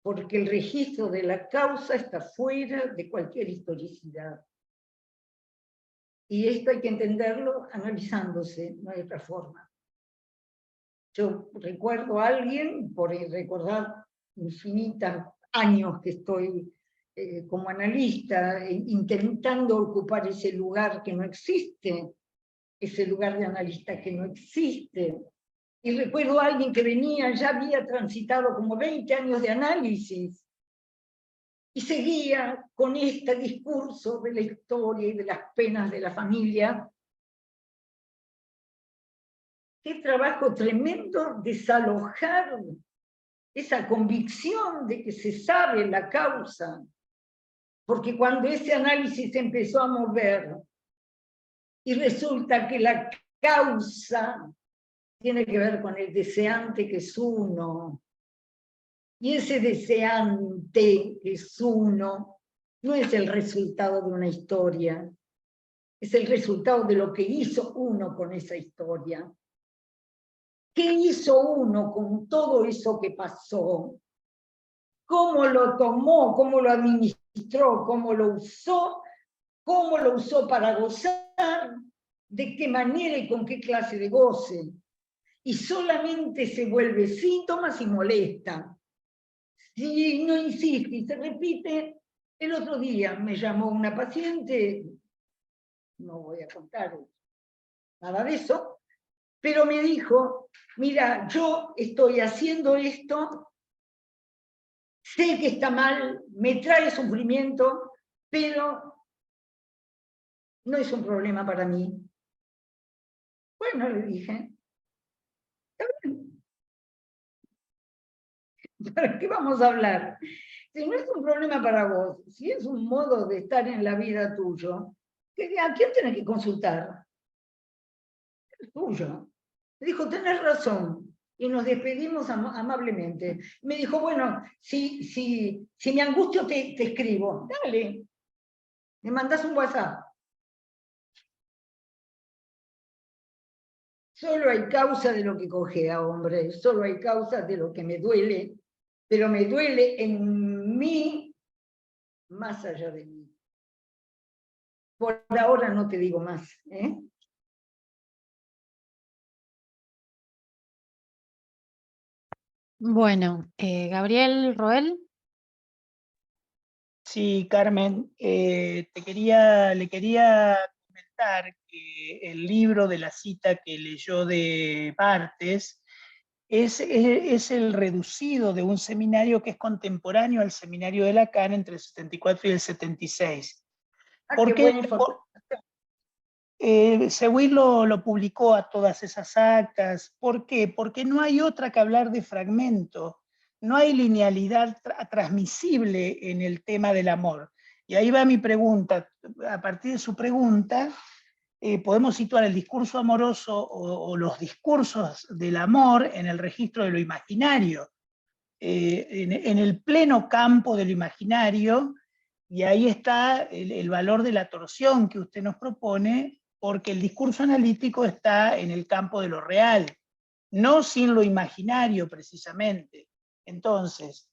Porque el registro de la causa está fuera de cualquier historicidad. Y esto hay que entenderlo analizándose, no hay otra forma. Yo recuerdo a alguien, por recordar infinitos años que estoy como analista, intentando ocupar ese lugar que no existe, ese lugar de analista que no existe. Y recuerdo a alguien que venía, ya había transitado como 20 años de análisis, y seguía con este discurso de la historia y de las penas de la familia. Qué trabajo tremendo desalojar esa convicción de que se sabe la causa, porque cuando ese análisis empezó a mover y resulta que la causa tiene que ver con el deseante que es uno, y ese deseante que es uno no es el resultado de una historia, es el resultado de lo que hizo uno con esa historia. ¿Qué hizo uno con todo eso que pasó? ¿Cómo lo tomó? ¿Cómo lo administró? ¿Cómo lo usó? ¿Cómo lo usó para gozar? ¿De qué manera y con qué clase de goce? Y solamente se vuelve síntoma si molesta. Si no insiste y se repite. El otro día me llamó una paciente, no voy a contar nada de eso, pero me dijo, mira, yo estoy haciendo esto, sé que está mal, me trae sufrimiento, pero no es un problema para mí. Bueno, le dije, está bien. ¿Para qué vamos a hablar? Si no es un problema para vos, si es un modo de estar en la vida tuyo, ¿a quién tenés que consultar? Es tuyo. Me dijo, tenés razón. Y nos despedimos amablemente. Me dijo, bueno, si me angustio te escribo. Dale. Me mandás un WhatsApp. Solo hay causa de lo que cojea, hombre. Solo hay causa de lo que me duele. Pero me duele en mí, más allá de mí. Por ahora no te digo más, ¿eh? Bueno, Gabriel Roel. Sí, Carmen, le quería comentar que el libro de la cita que leyó de Barthes es el reducido de un seminario que es contemporáneo al seminario de Lacan entre el 74 y el 76. Qué buena información. Seguir lo publicó a todas esas actas. ¿Por qué? Porque no hay otra que hablar de fragmento. No hay linealidad transmisible en el tema del amor. Y ahí va mi pregunta. A partir de su pregunta, podemos situar el discurso amoroso o los discursos del amor en el registro de lo imaginario, en el pleno campo de lo imaginario, y ahí está el valor de la torsión que usted nos propone, porque el discurso analítico está en el campo de lo real, no sin lo imaginario precisamente. Entonces,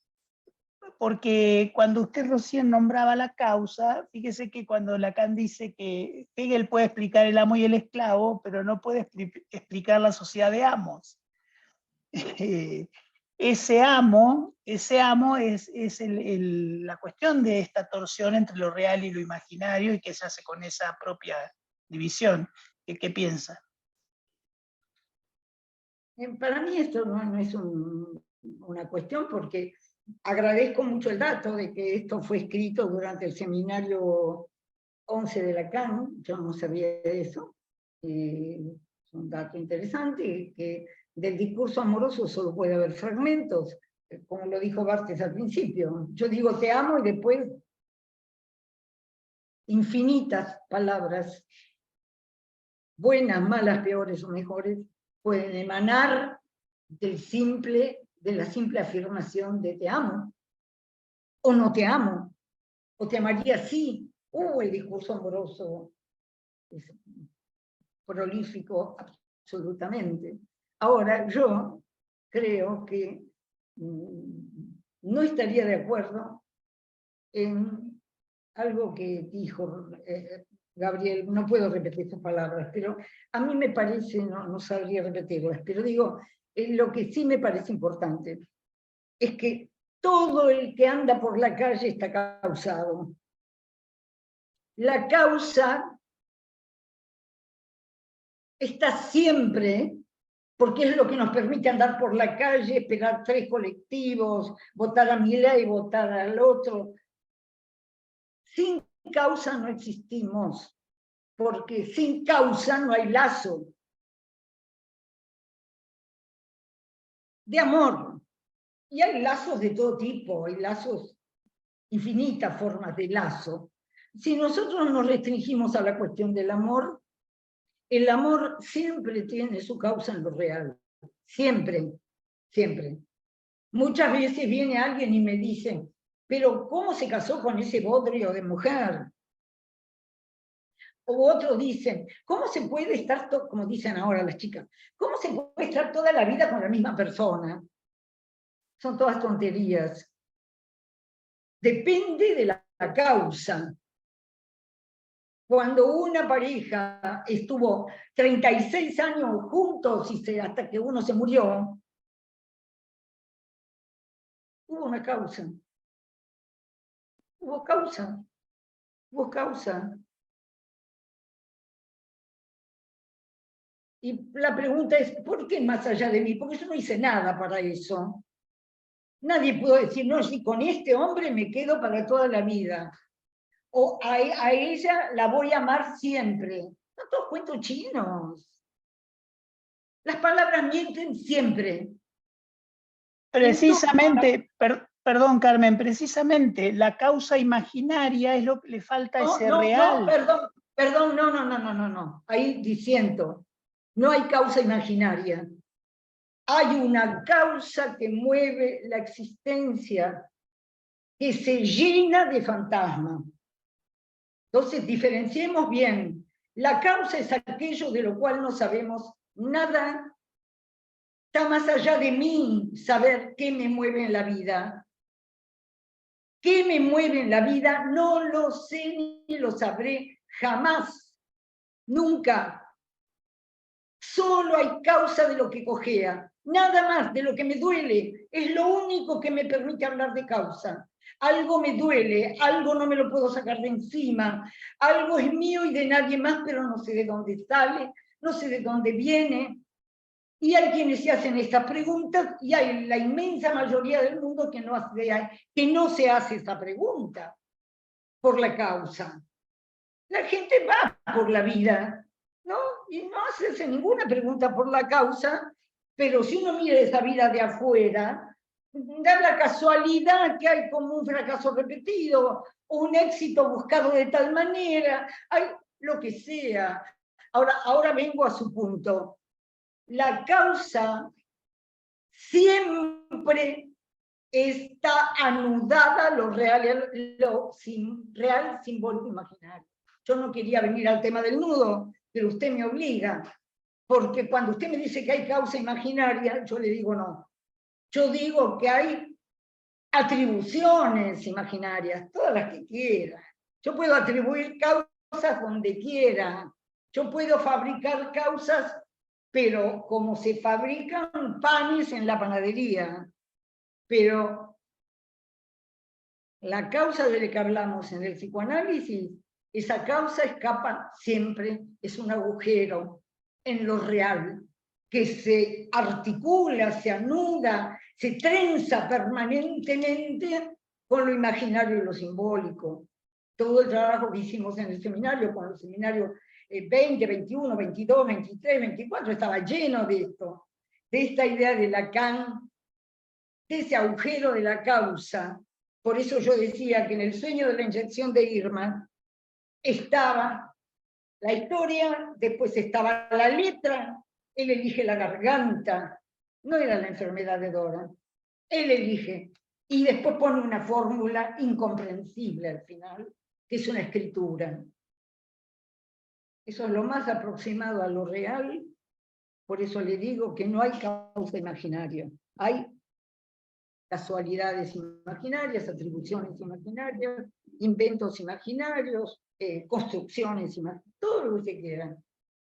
porque cuando usted recién nombraba la causa, fíjese que cuando Lacan dice que Hegel puede explicar el amo y el esclavo, pero no puede explicar la sociedad de amos. Ese amo es la cuestión de esta torsión entre lo real y lo imaginario, y que se hace con esa propia división. ¿Qué piensa? Para mí esto no es una cuestión, porque agradezco mucho el dato de que esto fue escrito durante el seminario 11 de Lacan. Yo no sabía de eso. Es un dato interesante, que del discurso amoroso solo puede haber fragmentos, como lo dijo Barthes al principio. Yo digo te amo y después infinitas palabras, buenas, malas, peores o mejores, pueden emanar de la simple afirmación de te amo, o no te amo, o te amaría sí. El discurso amoroso es prolífico absolutamente. Ahora, yo creo que no estaría de acuerdo en algo que dijo Gabriel. No puedo repetir sus palabras, pero a mí me parece, no sabría repetirlas, pero digo, lo que sí me parece importante es que todo el que anda por la calle está causado. La causa está siempre, porque es lo que nos permite andar por la calle, esperar 3 colectivos, votar a Milei, votar al otro. Sin causa no existimos, porque sin causa no hay lazo de amor. Y hay lazos de todo tipo, hay lazos, infinitas formas de lazo. Si nosotros nos restringimos a la cuestión del amor, el amor siempre tiene su causa en lo real. Siempre, siempre. Muchas veces viene alguien y me dice, pero ¿cómo se casó con ese bodrio de mujer? O otros dicen, ¿cómo se puede estar, como dicen ahora las chicas, cómo se puede estar toda la vida con la misma persona? Son todas tonterías. Depende de la causa. Cuando una pareja estuvo 36 años juntos hasta que uno se murió, hubo una causa. Hubo causa. Hubo causa. Y la pregunta es, ¿por qué más allá de mí? Porque yo no hice nada para eso. Nadie pudo decir, no, si con este hombre me quedo para toda la vida. O a ella la voy a amar siempre. Son todos cuentos chinos. Las palabras mienten siempre. Precisamente, Perdón, Carmen, precisamente la causa imaginaria es lo que le falta a ese real. Perdón, no. Ahí diciendo, no hay causa imaginaria. Hay una causa que mueve la existencia, que se llena de fantasmas. Entonces, diferenciemos bien. La causa es aquello de lo cual no sabemos nada. Está más allá de mí saber qué me mueve en la vida. ¿Qué me mueve en la vida? No lo sé ni lo sabré jamás, nunca. Solo hay causa de lo que cojea, nada más de lo que me duele. Es lo único que me permite hablar de causa. Algo me duele, algo no me lo puedo sacar de encima, algo es mío y de nadie más, pero no sé de dónde sale, no sé de dónde viene. Y hay quienes se hacen estas preguntas y hay la inmensa mayoría del mundo que no se hace esta pregunta por la causa. La gente va por la vida, ¿no? Y no hace ninguna pregunta por la causa, pero si uno mira esa vida de afuera, da la casualidad que hay como un fracaso repetido, o un éxito buscado de tal manera, hay lo que sea. Ahora vengo a su punto. La causa siempre está anudada a lo real, real simbólico imaginario. Yo no quería venir al tema del nudo, pero usted me obliga, porque cuando usted me dice que hay causa imaginaria, yo le digo no. Yo digo que hay atribuciones imaginarias, todas las que quiera. Yo puedo atribuir causas donde quiera. Yo puedo fabricar causas, pero como se fabrican panes en la panadería. Pero la causa de la que hablamos en el psicoanálisis, esa causa escapa siempre, es un agujero en lo real, que se articula, se anuda, se trenza permanentemente con lo imaginario y lo simbólico. Todo el trabajo que hicimos en el seminario, con los seminarios 20, 21, 22, 23, 24, estaba lleno de esto, de esta idea de Lacan, de ese agujero de la causa. Por eso yo decía que en el sueño de la inyección de Irma estaba la historia, después estaba la letra, él elige la garganta, no era la enfermedad de Dora, él elige, y después pone una fórmula incomprensible al final, que es una escritura. Eso es lo más aproximado a lo real, por eso le digo que no hay causa imaginaria, hay casualidades imaginarias, atribuciones imaginarias, inventos imaginarios, construcciones imaginarias, todo lo que se quiera.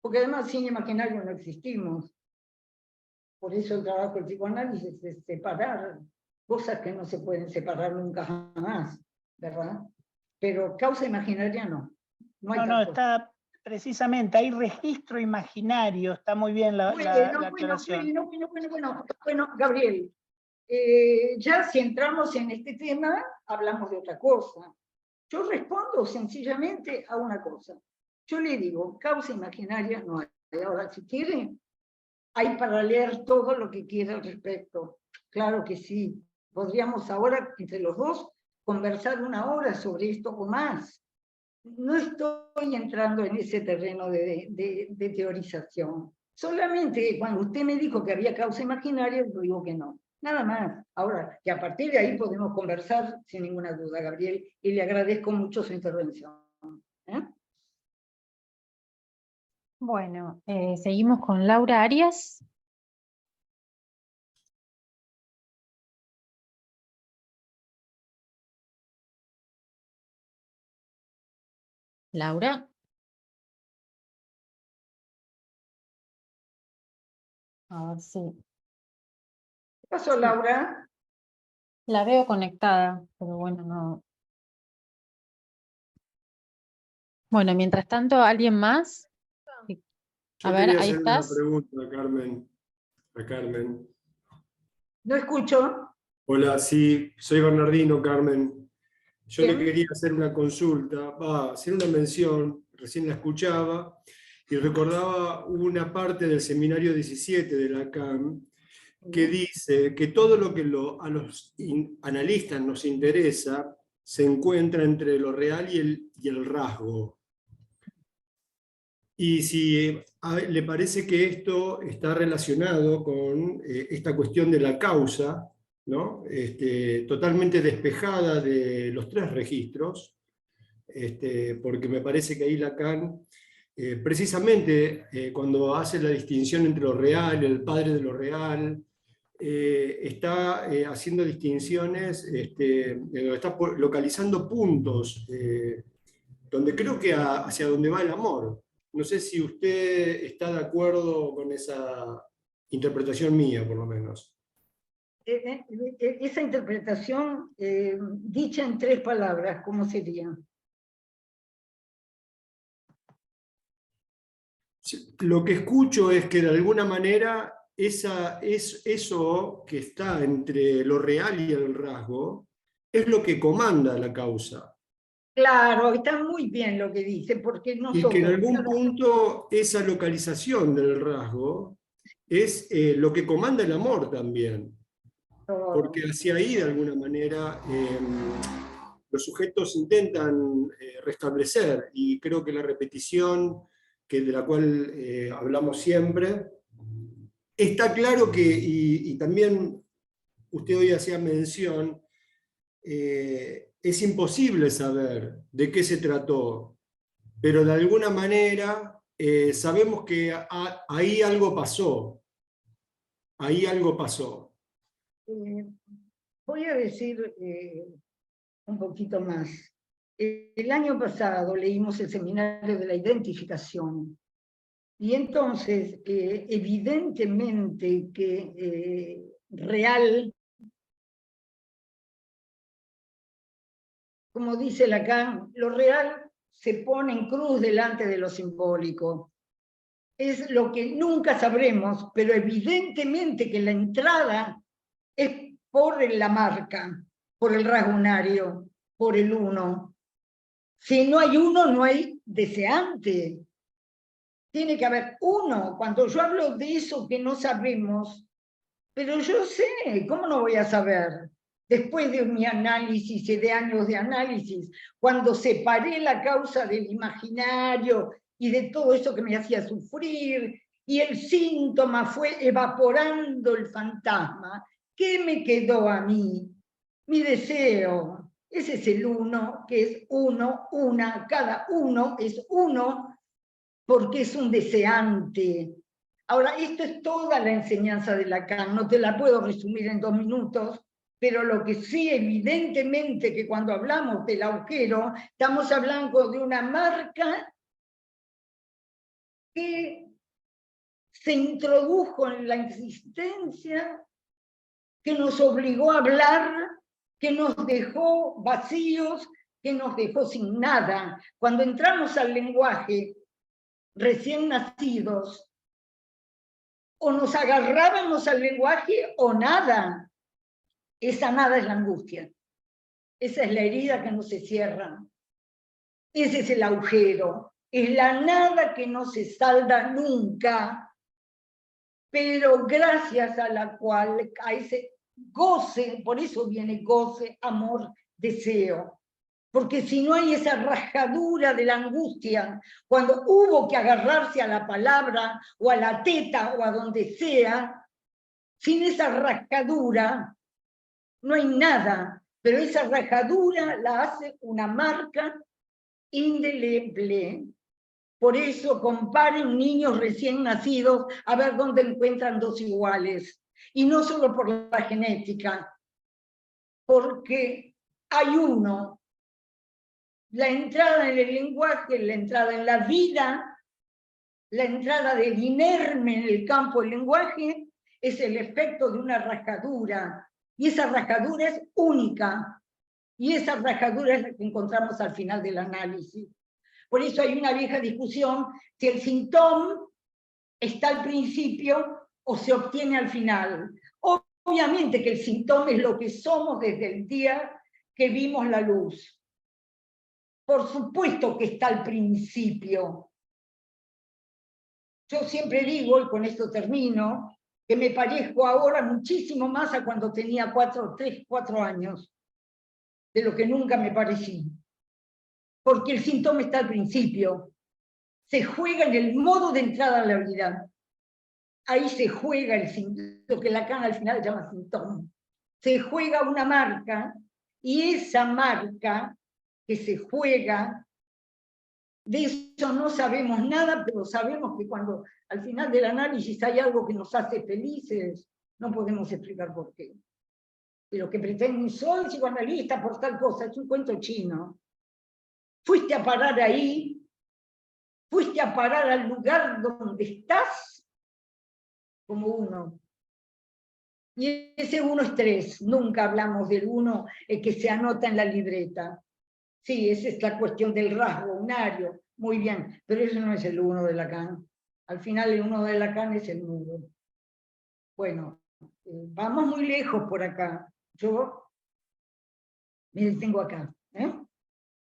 Porque además sin imaginario no existimos. Por eso el trabajo del psicoanálisis es separar cosas que no se pueden separar nunca jamás, ¿verdad? Pero causa imaginaria no. No, está precisamente, hay registro imaginario, está muy bien la aclaración. Bueno, Gabriel, ya si entramos en este tema, hablamos de otra cosa. Yo respondo sencillamente a una cosa. Yo le digo, causa imaginaria no hay. Ahora, si quiere, hay para leer todo lo que quiera al respecto. Claro que sí. Podríamos ahora, entre los dos, conversar una hora sobre esto o más. No estoy entrando en ese terreno de teorización. Solamente cuando usted me dijo que había causa imaginaria, yo digo que no. Nada más. Ahora, que a partir de ahí podemos conversar sin ninguna duda, Gabriel, y le agradezco mucho su intervención. Bueno, seguimos con Laura Arias. Laura. A ver si. ¿Qué pasó, Laura? La veo conectada, pero bueno, no. Bueno, mientras tanto, ¿alguien más? A ver, ahí estás. Una pregunta, Carmen. A Carmen. No escucho. Hola, sí, soy Bernardino, Carmen. Yo Bien. le quería hacer una consulta, hacer una mención, recién la escuchaba, y recordaba una parte del seminario 17 de Lacan, que dice que todo lo que a los analistas nos interesa se encuentra entre lo real y el rasgo. Y si le parece que esto está relacionado con esta cuestión de la causa, ¿no? Totalmente despejada de los tres registros, porque me parece que ahí Lacan, precisamente cuando hace la distinción entre lo real, el padre de lo real, está haciendo distinciones, está localizando puntos, donde creo que hacia donde va el amor. No sé si usted está de acuerdo con esa interpretación mía, por lo menos. Esa interpretación, dicha en 3 palabras, ¿cómo sería? Lo que escucho es que de alguna manera eso que está entre lo real y el rasgo es lo que comanda la causa. Claro, está muy bien lo que dice, porque Y que en nosotros... algún punto esa localización del rasgo es lo que comanda el amor también. Porque hacia ahí, de alguna manera, los sujetos intentan restablecer, y creo que la repetición de la cual hablamos siempre, está claro que, y también usted hoy hacía mención, es imposible saber de qué se trató, pero de alguna manera sabemos que ahí algo pasó, ahí algo pasó. Voy a decir un poquito más. El año pasado leímos el seminario de la identificación, y entonces evidentemente que real, como dice Lacan, lo real se pone en cruz delante de lo simbólico. Es lo que nunca sabremos, pero evidentemente que la entrada es por la marca, por el rasgunario, por el uno. Si no hay uno, no hay deseante. Tiene que haber uno. Cuando yo hablo de eso que no sabemos, pero yo sé, ¿cómo no voy a saber? Después de mi análisis y de años de análisis, cuando separé la causa del imaginario y de todo eso que me hacía sufrir, y el síntoma fue evaporando el fantasma, ¿qué me quedó a mí? Mi deseo. Ese es el uno, que es uno, una, cada uno es uno, porque es un deseante. Ahora, esto es toda la enseñanza de Lacan, no te la puedo resumir en 2 minutos, pero lo que sí, evidentemente, que cuando hablamos del agujero, estamos hablando de una marca que se introdujo en la existencia, que nos obligó a hablar, que nos dejó vacíos, que nos dejó sin nada. Cuando entramos al lenguaje, recién nacidos, o nos agarrábamos al lenguaje o nada. Esa nada es la angustia. Esa es la herida que no se cierra. Ese es el agujero. Es la nada que no se salda nunca, pero gracias a la cual a ese goce, por eso viene goce, amor, deseo. Porque si no hay esa rajadura de la angustia, cuando hubo que agarrarse a la palabra o a la teta o a donde sea, sin esa rajadura no hay nada, pero esa rajadura la hace una marca indeleble. Por eso comparen niños recién nacidos a ver dónde encuentran 2 iguales. Y no solo por la genética, porque hay uno. La entrada en el lenguaje, la entrada en la vida, la entrada del inerme en el campo del lenguaje, es el efecto de una rajadura. Y esa rajadura es única. Y esa rajadura es la que encontramos al final del análisis. Por eso hay una vieja discusión si el síntoma está al principio o se obtiene al final. Obviamente que el síntoma es lo que somos desde el día que vimos la luz. Por supuesto que está al principio. Yo siempre digo, y con esto termino, que me parezco ahora muchísimo más a cuando tenía 3, 4 años, de lo que nunca me parecí. Porque el síntoma está al principio. Se juega en el modo de entrada a la vida. Ahí se juega lo que Lacan al final llama síntoma. Se juega una marca, y esa marca que se juega, de eso no sabemos nada, pero sabemos que cuando al final del análisis hay algo que nos hace felices, no podemos explicar por qué. Y lo que pretenden, soy psicoanalista por tal cosa, es un cuento chino. Fuiste a parar ahí, fuiste a parar al lugar donde estás, como uno. Y ese uno es 3, nunca hablamos del uno que se anota en la libreta. Sí, esa es la cuestión del rasgo unario, muy bien, pero eso no es el uno de Lacan. Al final el uno de Lacan es el nudo. Bueno, vamos muy lejos por acá. Yo me detengo acá.